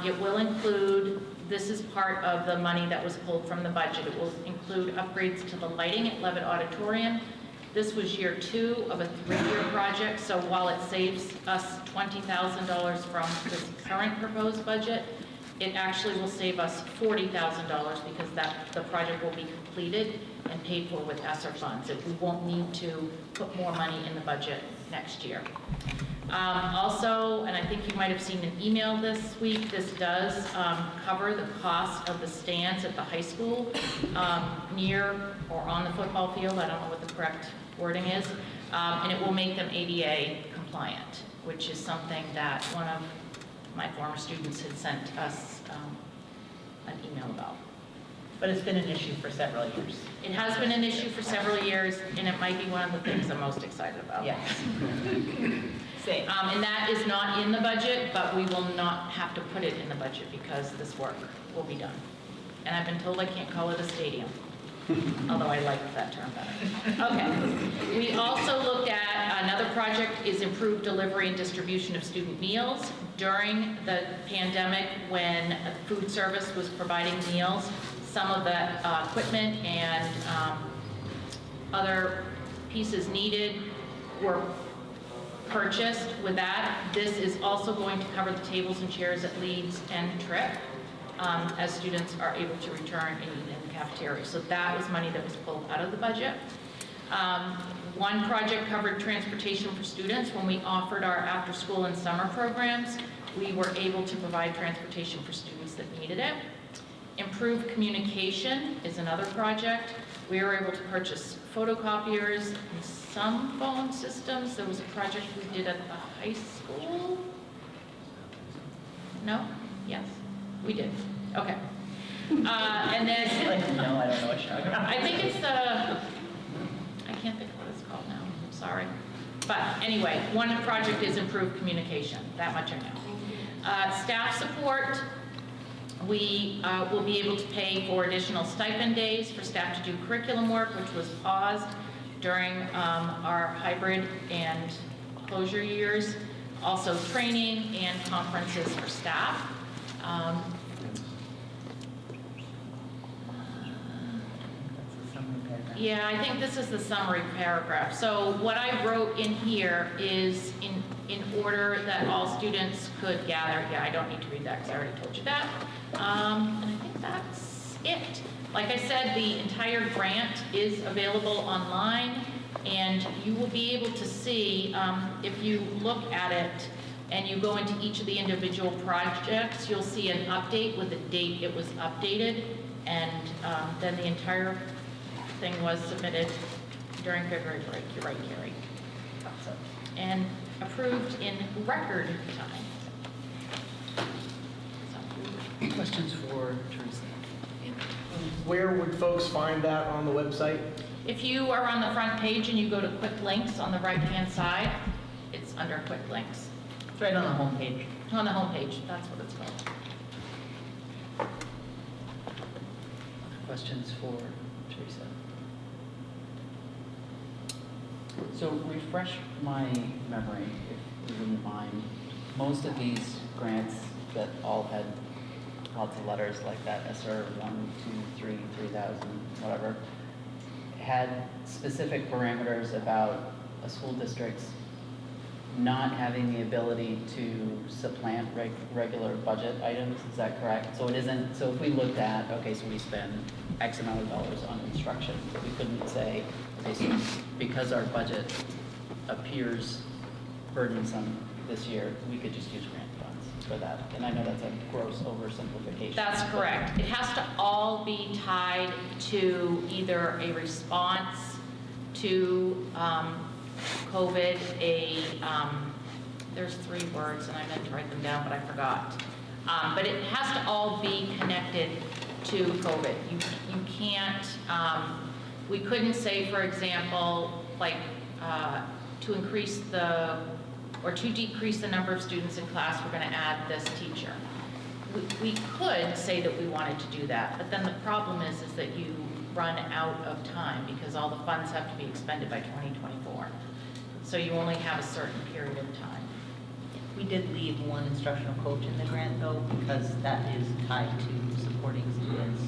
It will include, this is part of the money that was pulled from the budget, it will include upgrades to the lighting at Levitt Auditorium. This was year 2 of a 3-year project, so while it saves us $20,000 from this current proposed budget, it actually will save us $40,000 because the project will be completed and paid for with ESSER funds. We won't need to put more money in the budget next year. Also, and I think you might have seen an email this week, this does cover the cost of the stands at the high school near or on the football field. I don't know what the correct wording is, and it will make them ADA compliant, which is something that one of my former students had sent us an email about. But it's been an issue for several years. It has been an issue for several years, and it might be one of the things I'm most excited about. Yes. Same. And that is not in the budget, but we will not have to put it in the budget because this work will be done. And I've been told I can't call it a stadium, although I like that term better. Okay. We also looked at another project is improved delivery and distribution of student meals. During the pandemic, when food service was providing meals, some of the equipment and other pieces needed were purchased with that. This is also going to cover the tables and chairs at Leeds and Tripp as students are able to return and eat in the cafeteria. So that was money that was pulled out of the budget. One project covered transportation for students. When we offered our after-school and summer programs, we were able to provide transportation for students that needed it. Improved communication is another project. We were able to purchase photocopiers and some phone systems. There was a project we did at the high school. No? Yes, we did. Okay. And then... No, I don't know what you're talking about. I think it's the... I can't think of what it's called now. I'm sorry. But anyway, one project is improved communication. That much I know. Staff support. We will be able to pay for additional stipend days for staff to do curriculum work, which was paused during our hybrid and closure years. Also training and conferences for staff. Yeah, I think this is the summary paragraph. So what I wrote in here is in order that all students could gather. Yeah, I don't need to read that because I already told you that. And I think that's it. Like I said, the entire grant is available online, and you will be able to see, if you look at it and you go into each of the individual projects, you'll see an update with the date it was updated, and then the entire thing was submitted during February break. You're right, Carrie. And approved in record time. Questions for Teresa? Where would folks find that on the website? If you are on the front page and you go to quick links on the right-hand side, it's under quick links. It's right on the home page. On the home page, that's what it's called. Questions for Teresa? So refresh my memory, if you wouldn't mind. Most of these grants that all had lots of letters like that, SR 1, 2, 3, 3000, whatever, had specific parameters about a school district's not having the ability to supplant regular budget items. Is that correct? So it isn't, so if we looked at, okay, so we spend X amount of dollars on instruction, we couldn't say, okay, so because our budget appears burdensome this year, we could just use grant funds for that. And I know that's a gross oversimplification. That's correct. It has to all be tied to either a response to COVID, there's 3 words and I meant to write them down, but I forgot. But it has to all be connected to COVID. You can't, we couldn't say, for example, like to increase the, or to decrease the number of students in class, we're going to add this teacher. We could say that we wanted to do that, but then the problem is that you run out of time because all the funds have to be expended by 2024. So you only have a certain period of time. We did leave one instructional coach in the grant though, because that is tied to supporting students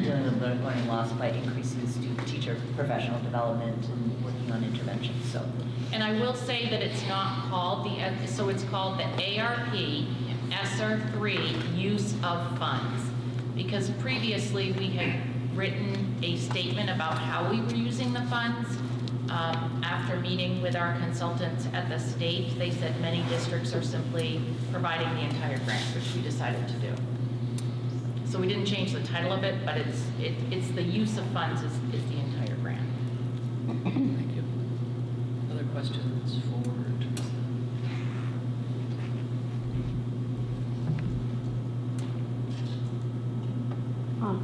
dealing with learning loss by increasing student teacher professional development and working on interventions. So, and I will say that it's not called the, so it's called the ARP ESSER 3 use of funds, because previously we had written a statement about how we were using the funds. After meeting with our consultants at the state, they said many districts are simply providing the entire grant, which we decided to do. So we didn't change the title of it, but it's the use of funds is the entire grant.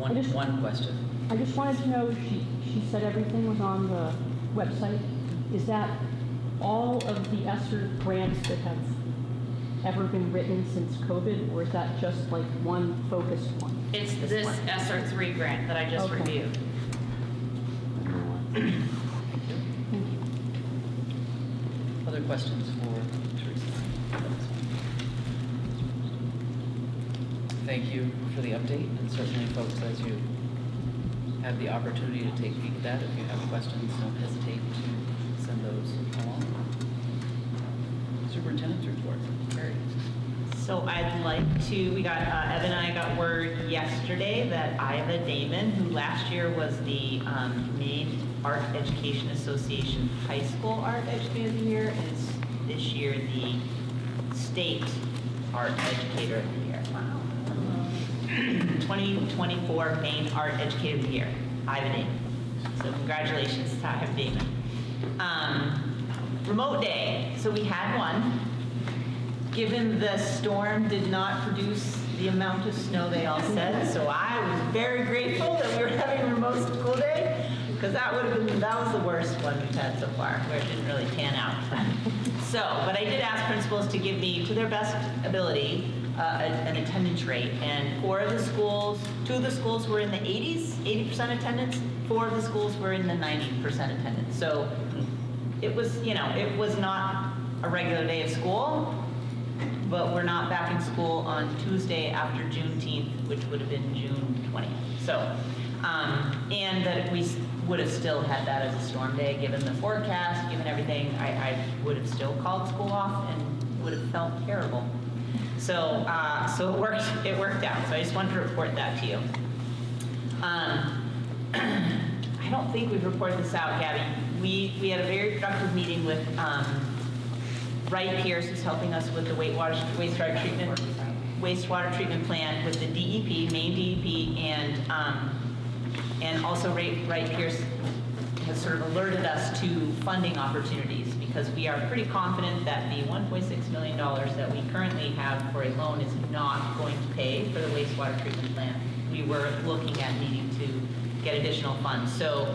One question. I just wanted to know, she said everything was on the website. Is that all of the ESSER grants that have ever been written since COVID, or is that just like one focused one? It's this ESSER 3 grant that I just Okay. reviewed. Other questions for Teresa? Thank you for the update, and certainly, folks, as you have the opportunity to take a peek at that, if you have questions, don't hesitate to send those along. Superintendent's report. Carrie. So I'd like to, we got, Evan and I got word yesterday that Iva Damon, who last year was the Maine Art Education Association High School Art Educator of the Year, is this year the State Art Educator of the Year. Wow. 2024 Maine Art Educator of the Year, Iva Damon. So congratulations to Iva Damon. Remote day, so we had one. Given the storm did not produce the amount of snow they all said, so I was very grateful that we were having a remote school day, because that was the worst one we've had so far, where it didn't really pan out. So, but I did ask principals to give me, to their best ability, an attendance rate, and 4 of the schools, 2 of the schools were in the 80% attendance, 4 of the schools were in the 90% attendance. So it was, it was not a regular day of school, but we're not back in school on Tuesday after Juneteenth, which would have been June 20th. So, and that we would have still had that as a storm day, given the forecast, given everything. I would have still called school off and would have felt terrible. So, so it worked out. So I just wanted to report that to you. I don't think we've reported this out, Gabby. We had a very productive meeting with Wright Pierce, who's helping us with the wastewater treatment plant with the DEP, Maine DEP, and also Wright Pierce has sort of alerted us to funding opportunities, because we are pretty confident that the $1.6 million that we currently have for a loan is not going to pay for the wastewater treatment plant. We were looking at needing to get additional funds. So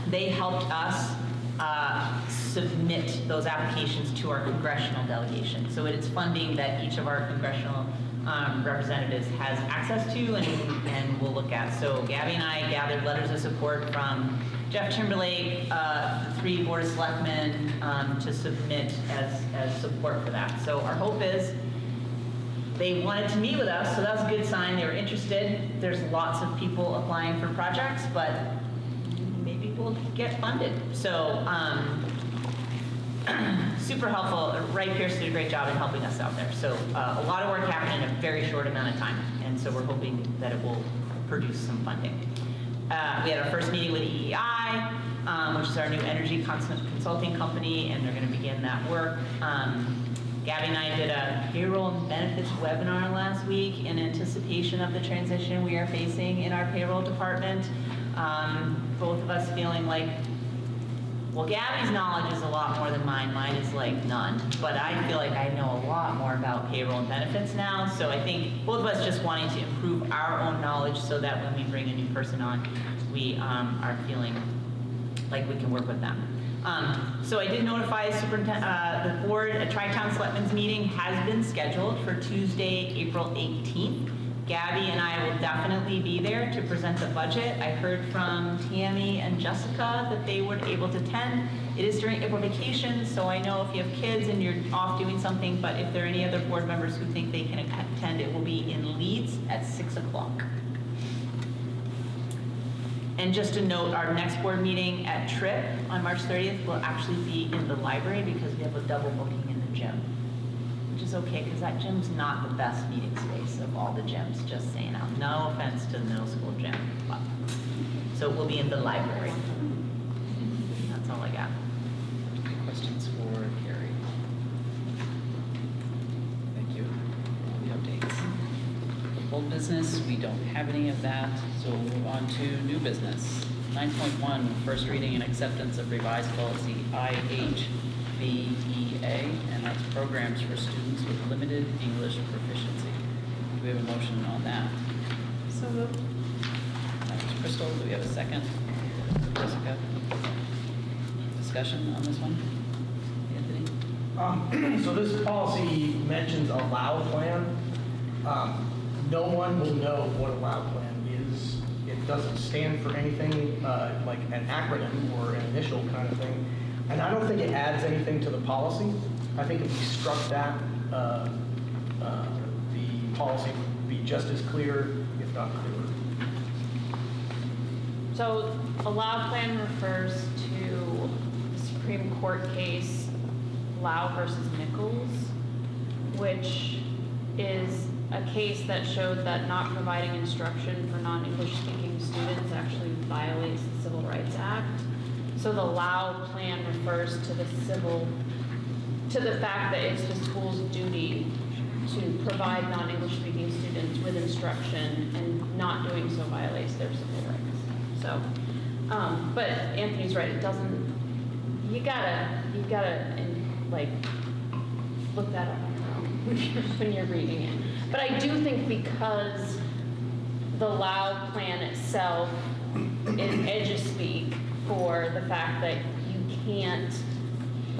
they helped us submit those applications to our congressional delegation. So it is funding that each of our congressional representatives has access to and will look at. So Gabby and I gathered letters of support from Jeff Timberlake, the 3 Board of Selectmen, to submit as support for that. So our hope is they wanted to meet with us, so that's a good sign. They were interested. There's lots of people applying for projects, but maybe we'll get funded. So super helpful. Wright Pierce did a great job in helping us out there. So a lot of work happened in a very short amount of time, and so we're hoping that it will produce some funding. We had our first meeting with EEI, which is our new energy consulting company, and they're going to begin that work. Gabby and I did a payroll and benefits webinar last week in anticipation of the transition we are facing in our payroll department. Both of us feeling like, well, Gabby's knowledge is a lot more than mine. Mine is like none. But I feel like I know a lot more about payroll and benefits now. So I think both of us just wanting to improve our own knowledge so that when we bring a new person on, we are feeling like we can work with them. So I did notify the board. A Tri-Town Selectmen's meeting has been scheduled for Tuesday, April 18th. Gabby and I will definitely be there to present the budget. I heard from Tammy and Jessica that they were able to attend. It is during April vacation, so I know if you have kids and you're off doing something, but if there are any other board members who think they can attend, it will be in Leeds at 6 o'clock. And just a note, our next board meeting at TRIP on March 30th will actually be in the library because we have a double booking in the gym, which is okay because that gym's not the best meeting space of all the gyms, just saying out. No offense to the middle school gym, but. So it will be in the library. That's all I got. Questions for Carrie? Thank you for the updates. Old business, we don't have any of that, so we'll move on to new business. 9.1, first reading and acceptance of revised policy IHBEA, and that's programs for students with limited English proficiency. Do we have a motion on that? So moved. That was Crystal. Do we have a second? Jessica? Discussion on this one? Anthony? So this policy mentions a allow plan. No one will know what a allow plan is. It doesn't stand for anything like an acronym or an initial kind of thing. And I don't think it adds anything to the policy. I think if we struck that, the policy would be just as clear, if not clearer. So allow plan refers to the Supreme Court case Lau versus Nichols, which is a case that showed that not providing instruction for non-English speaking students actually violates the Civil Rights Act. So the Lau plan refers to the fact that it's the school's duty to provide non-English speaking students with instruction, and not doing so violates their civil rights. So, but Anthony's right, it doesn't, you gotta, like, look that up on your own when you're reading it. But I do think because the Lau plan itself is edge-speak for the fact that you can't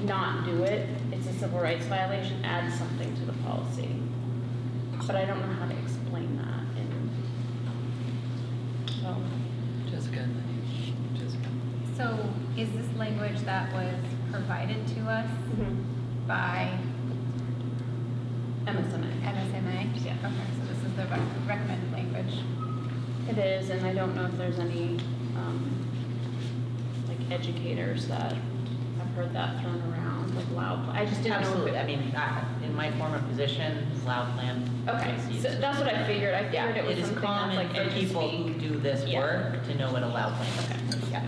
not do it, it's a civil rights violation, adds something to the policy. But I don't know how to explain that. So, Jessica. So is this language that was provided to us by MSMA. MSMA? Yeah. Okay, so this is the recommended language. It is, and I don't know if there's any like educators that have heard that thrown around, like Lau. I just didn't know. Absolutely. I mean, in my former position, Loud Plan. Okay, so that's what I figured. I figured it was is something common that's like for people who do this work to know what a Loud Plan is. Okay. Yeah.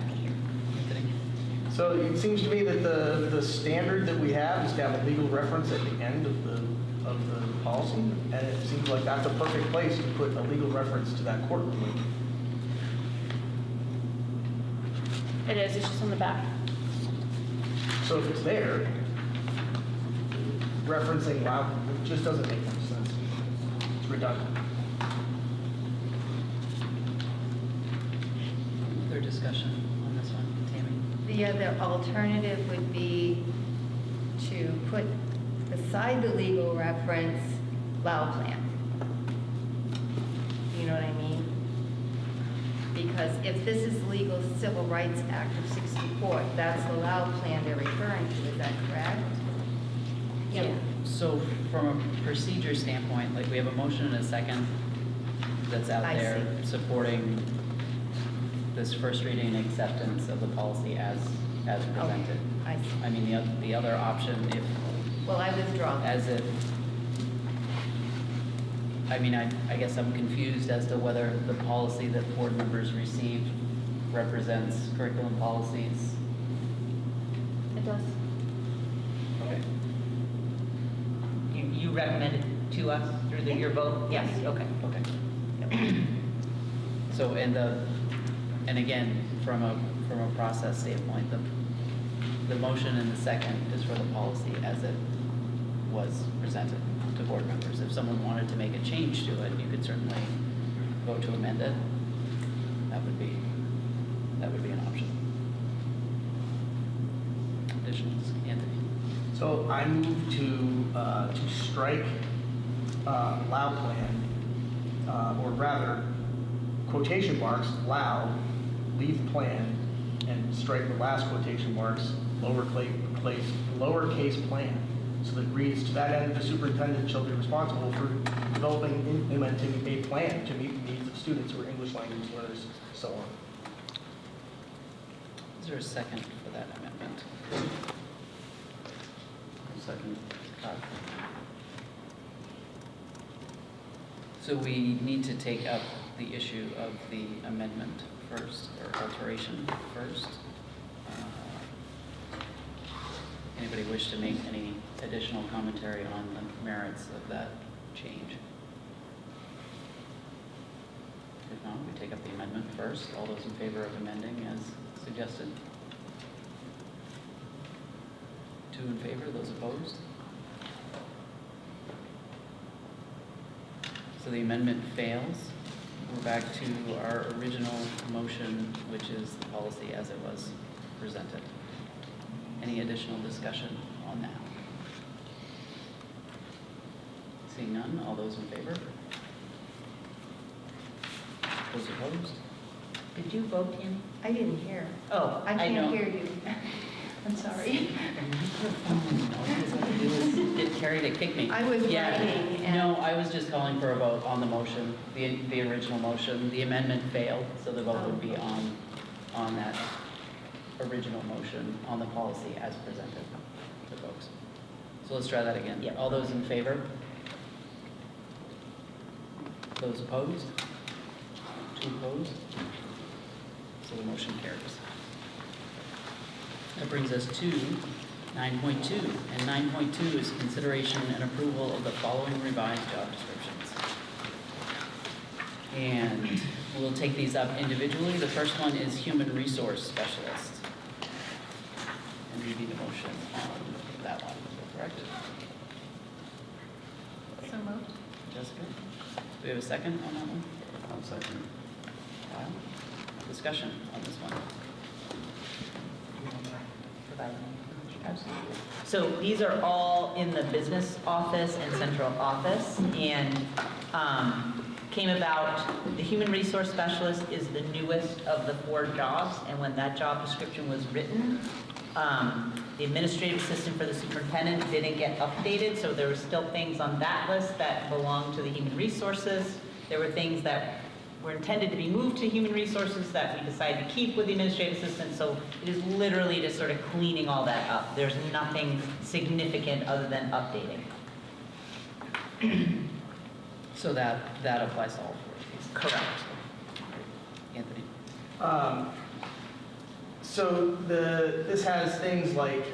So it seems to me that the standard that we have is to have a legal reference at the end of the policy, and it seems like that's a perfect place to put a legal reference to that court ruling. It is, it's just on the back. So if it's there, referencing wow, it just doesn't make much sense. It's redundant. Other discussion on this one, Tammy? The other alternative would be to put beside the legal reference, Lau plan. You know what I mean? Because if this is legal Civil Rights Act of 64, that's the Lau plan they're referring to, is that correct? Yeah. So from a procedure standpoint, like we have a motion and a second that's out I there supporting this first reading and acceptance of the policy as presented. I see. I mean, the other option, if, Well, I withdraw. as if, I mean, I guess I'm confused as to whether the policy that board members received represents curriculum policies. It does. Okay. You recommended to us through your vote? Yes, okay. Okay. So, and again, from a process standpoint, the motion and the second is for the policy as it was presented to board members. If someone wanted to make a change to it, you could certainly vote to amend it. That would be an option. Additions, Anthony? So I move to strike Lau plan, or rather, quotation marks, Lau, leave plan, and strike the last quotation marks, lowercase plan. So that reads, to that end, the superintendent shall be responsible for developing and implementing a plan to meet the needs of students who are English language learners, so on. Is there a second for that amendment? Second. So we need to take up the issue of the amendment first, or alteration first. Anybody wish to make any additional commentary on the merits of that change? If not, we take up the amendment first. All those in favor of amending as suggested? 2 in favor, those opposed? So the amendment fails. we're back to our original motion, which is the policy as it was presented. Any additional discussion on that? Seeing none, all those in favor? Those opposed? Did you vote, Tammy? I didn't hear. Oh, I know. can't hear you. I'm sorry. All you guys have to do is get Carrie to kick me. I was Yeah. writing and- No, I was just calling for a vote on the motion, the original motion. The amendment failed, so the vote would be on that original motion on the policy as presented to folks. So let's try that again. Yep. All those in favor? Those opposed? 2 opposed? So the motion carries. That brings us to 9.2, and 9.2 is consideration and approval of the following revised job descriptions. And we'll take these up individually. The first one is human resource specialist. And we need a motion on that one, correct? So moved. Jessica? Do we have a second on that one? I'll second. Kyle? Discussion on this one. Absolutely. So these are all in the business office and central office, and came about, the human resource specialist is the newest of the 4 jobs, and when that job description was written, the administrative assistant for the superintendent didn't get updated, so there were still things on that list that belonged to the human resources. There were things that were intended to be moved to human resources that we decided to keep with the administrative assistant, so it is literally just sort of cleaning all that up. There's nothing significant other than updating. So that applies to all 4 of these. Correct. Anthony? So this has things like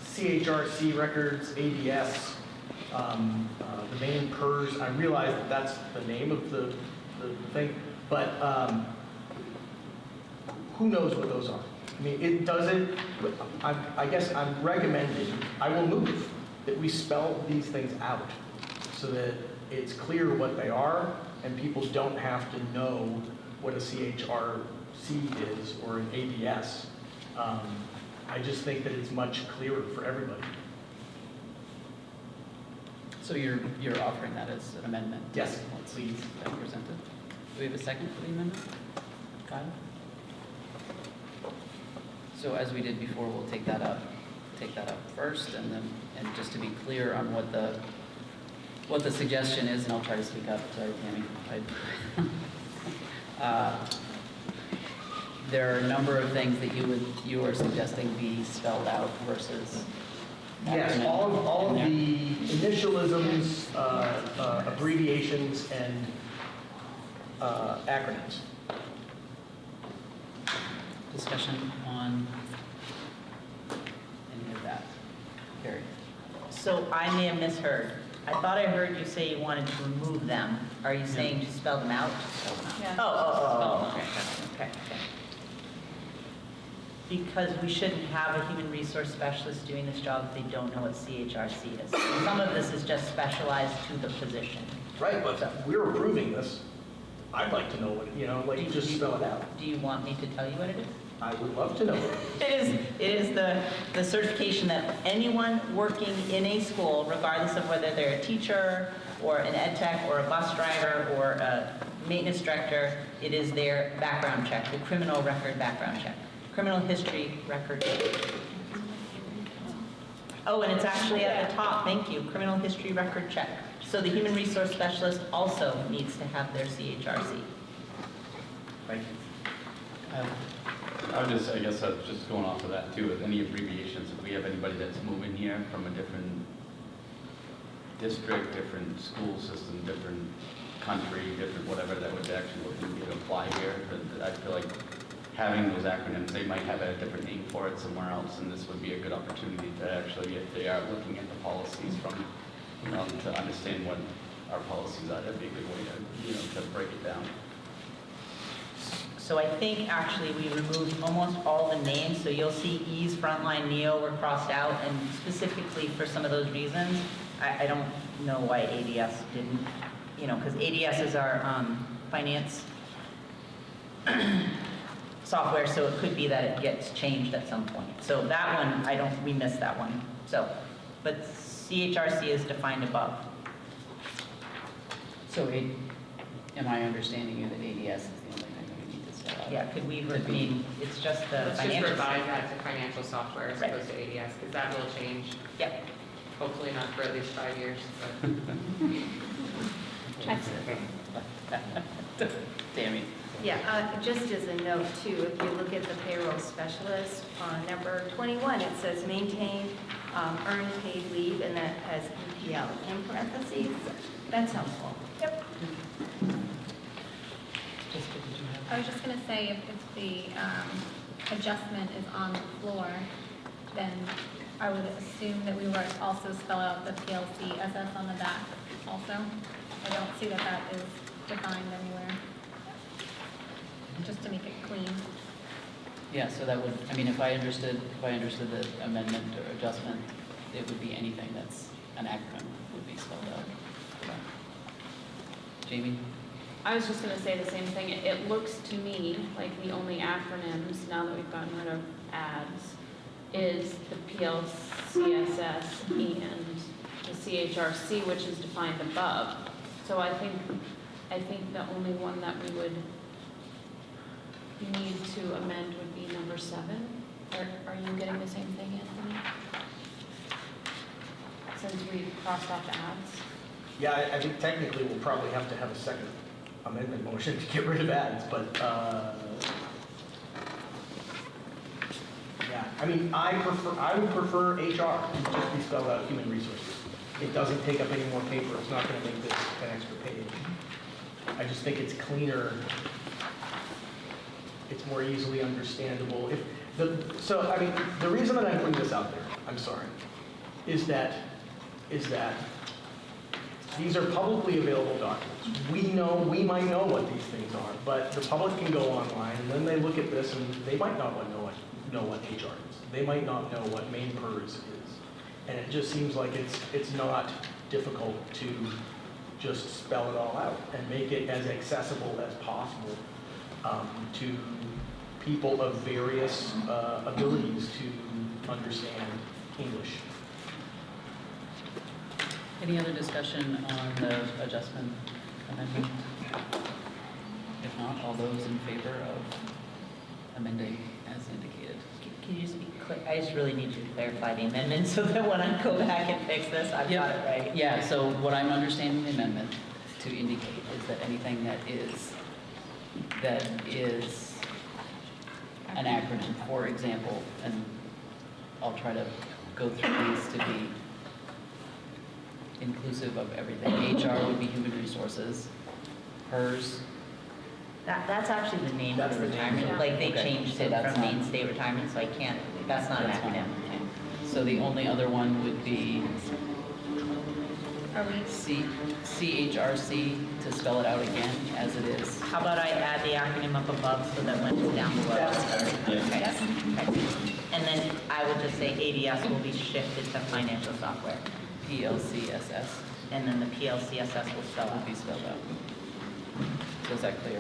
CHRC records, ADS, the main PERS. I realize that that's the name of the thing, but who knows what those are? I mean, it doesn't, I guess I'm recommending, I will move that we spell these things out so that it's clear what they are and people don't have to know what a CHRC is or an ADS. I just think that it's much clearer for everybody. So you're offering that as an amendment? Yes, please. That presented. Do we have a second for the amendment? Kyle? So as we did before, we'll take that up first, and then, and just to be clear on what the suggestion is, and I'll try to speak up. Sorry, Tammy. There are a number of things that you are suggesting be spelled out versus. Yes, all of the initialisms, abbreviations, and acronyms. Discussion on any of that. Carrie? So I may have misheard. I thought I heard you say you wanted to remove them. Are you saying to spell them out? Yeah. Oh, okay. Because we shouldn't have a human resource specialist doing this job if they don't know what CHRC is. Some of this is just specialized to the position. Right, but we're approving this. I'd like to know what, like, just spell it out. Do you want me to tell you what it is? I would love to know what it is. It is the certification that anyone working in a school, regardless of whether they're a teacher or an ed tech or a bus driver or a maintenance director, it is their background check, the criminal record background check. Criminal history record check. Oh, and it's actually at the top, thank you, criminal history record check. So the human resource specialist also needs to have their CHRC. Thank you. I guess I was just going off of that too, with any abbreviations, if we have anybody that's moving here from a different district, different school system, different country, different whatever, that would actually would apply here. But I feel like having those acronyms, they might have a different name for it somewhere else, and this would be a good opportunity to actually, if they are looking at the policies from, to understand what our policies are, that'd be a good way to, to break it down. So I think actually we removed almost all the names, so you'll see E's, Frontline, Neo were crossed out, and specifically for some of those reasons, I don't know why ADS didn't, because ADS is our finance software, so it could be that it gets changed at some point. So that one, we missed that one. So, but CHRC is defined above. So am I understanding you that ADS is the only thing that we need to spell out? Yeah, could we, I mean, it's just the Let's just financial. revise that to financial software as Right. opposed to ADS, because that will change. Yep. Hopefully not for at least 5 years, but. Tammy. Yeah, just as a note too, if you look at the payroll specialist on number 21, it says maintain earned paid leave, and that has EPL in parentheses. That's helpful. Yep. I was just going to say, if the adjustment is on the floor, then I would assume that we would also spell out the PLC SS on the back also. I don't see that that is defined anywhere, just to make it clean. Yeah, so that would, I mean, if I understood the amendment or adjustment, it would be anything that's an acronym would be spelled out. Jamie? I was just gonna say the same thing. It looks to me like the only acronyms, now that we've gotten rid of ads, is the PLCSS and the CHRC, which is defined above. So I think the only one that we would need to amend would be number 7. Are you getting the same thing, Anthony? Since we crossed off the ads? Yeah, I think technically we'll probably have to have a second amendment motion to get rid of ads, but, yeah, I mean, I would prefer HR to just be spelled out human resources. It doesn't take up any more paper, it's not gonna make this an extra page. I just think it's cleaner, it's more easily understandable. So, I mean, the reason that I'm putting this out there, I'm sorry, is that these are publicly available documents. We might know what these things are, but the public can go online and then they look at this and they might not know what HR is. They might not know what main PERS is. And it just seems like it's not difficult to just spell it all out and make it as accessible as possible to people of various abilities to understand English. Any other discussion on the adjustment amendment? If not, all those in favor of amending as indicated? Can you just be clear? I just really need you to clarify the amendment so that when I go back and fix this, I've got it right. Yeah, so what I'm understanding the amendment to indicate is that anything that is an acronym, for example, and I'll try to go through these to be inclusive of everything. HR would be human resources, PERS. That's actually the name of the retirement. Like they changed it from mainstay retirement, so I can't, that's not an acronym. So the only other one would be Are we? CHRC, to spell it out again as it is. How about I add the acronym up above so that when it's down below, it's okay. And then I would just say ADS will be shifted to financial software. PLCSS. And then the PLCSS will Will be spelled out. So is that clear?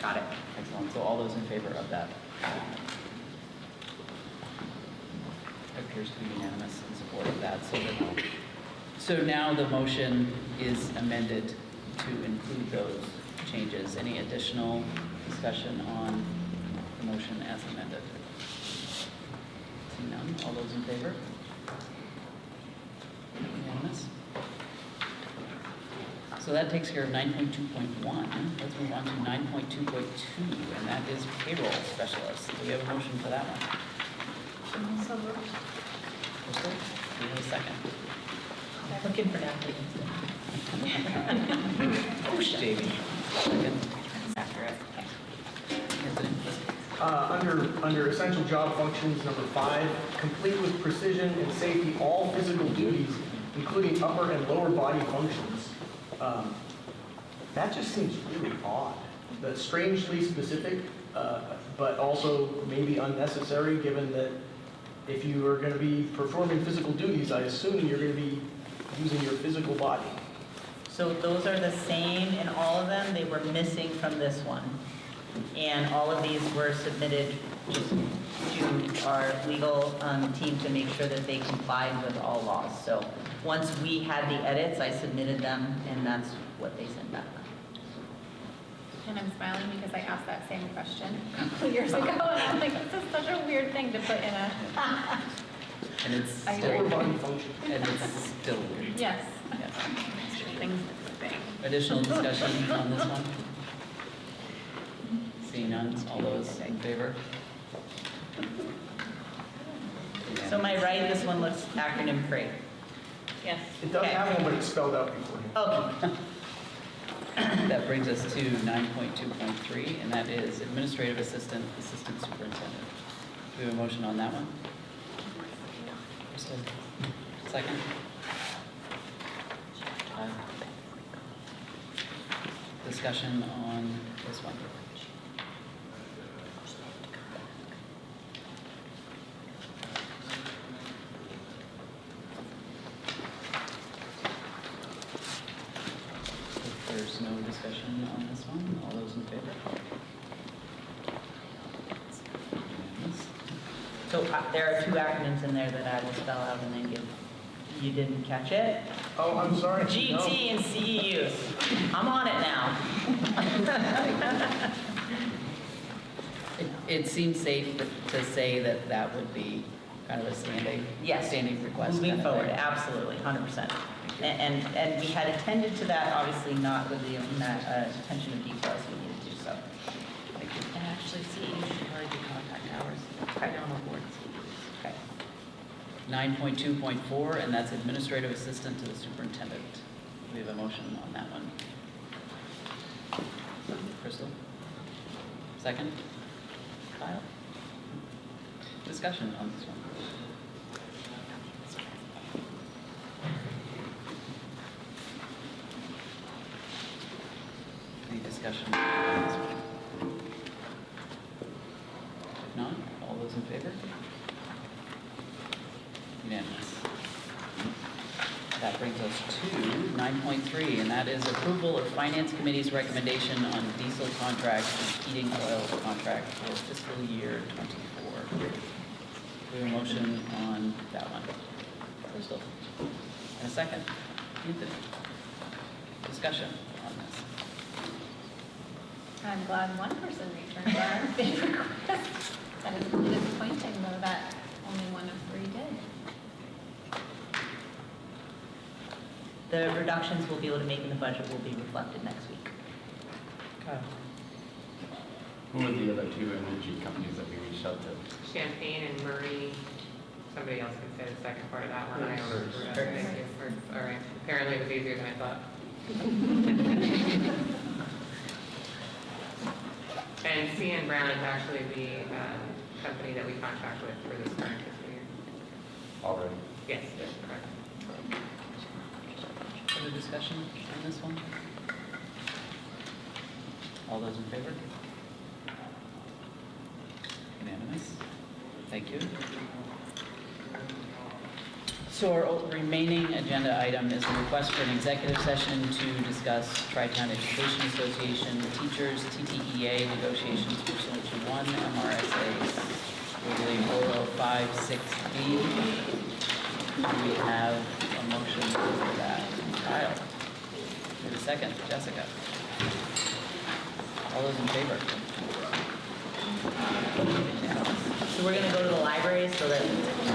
Got it. Excellent. So all those in favor of that? Appears to be unanimous in support of that. So now the motion is amended to include those changes. Any additional discussion on the motion as amended? Seeing none, all those in favor? Unanimous? So that takes care of 9.2.1. Let's move on to 9.2.2, and that is payroll specialist. Do we have a motion for that one? So moved. Crystal, do we have a second? Looking for Natalie. Oh, Jamie. Second. After it. Anthony. Under essential job functions, number 5, complete with precision and safety all physical duties, including upper and lower body functions. That just seems really odd. That's strangely specific, but also maybe unnecessary, given that if you are going to be performing physical duties, I assume you're going to be using your physical body. So those are the same in all of them. They were missing from this one. And all of these were submitted just to our legal team to make sure that they complied with all laws. So once we had the edits, I submitted them, and that's what they sent back. And I'm smiling because I asked that same question a couple years ago, and I'm like, this is such a weird thing to put in a. And it's I still, agree. and it's still weird. Yes. Yes. Things bang. Additional discussion on this one? Seeing none, all those in favor? So am I right, this one looks acronym free? Yes. It does have one, but it's spelled out beforehand. Okay. That brings us to 9.2.3, and that is administrative assistant, assistant superintendent. Do we have a motion on that one? Second? Discussion on this one. If there's no discussion on this one, all those in favor? So there are two acronyms in there that I will spell out and then give. You didn't catch it? Oh, I'm sorry. GT and CEUs. I'm on it now. It seems safe to say that that would be kind of a standing request. Moving forward, absolutely, 100%. And we had attended to that, obviously not with the attention of details we needed to, so. Thank you. And actually, CEUs should probably be contact hours. I don't know board CEUs. Okay. 9.2.4, and that's administrative assistant to the superintendent. We have a motion on that one. Crystal? Second? Kyle? Discussion on this one. Any discussion on this one? If not, all those in favor? Unanimous. That brings us to 9.3, and that is approval of Finance Committee's recommendation on diesel contract and heating oil contract for fiscal year '24. We have a motion on that one. Crystal. And a second. Anthony. Discussion on this. I'm glad one person returned our bid request. That is disappointing though that only one of three did. The reductions we'll be able to make in the budget will be reflected next week. Kyle. Who are the other two energy companies that we reached out to? Champagne and Murray, somebody else can say the second part of that one, I don't remember. Thank you. All right, apparently it was easier than I thought. And C.N. Brown is actually the company that we contract with for this current fiscal year. Already? Yes, that's correct. Further discussion on this one? All those in favor? Unanimous. Thank you. So our remaining agenda item is a request for an executive session to discuss Tri-Town Education Association teachers TTEA negotiations pursuant to 1 MRSA 4056D. Do we have a motion for that? Kyle. Wait a second. Jessica. All those in favor? So we're going to go to the library so that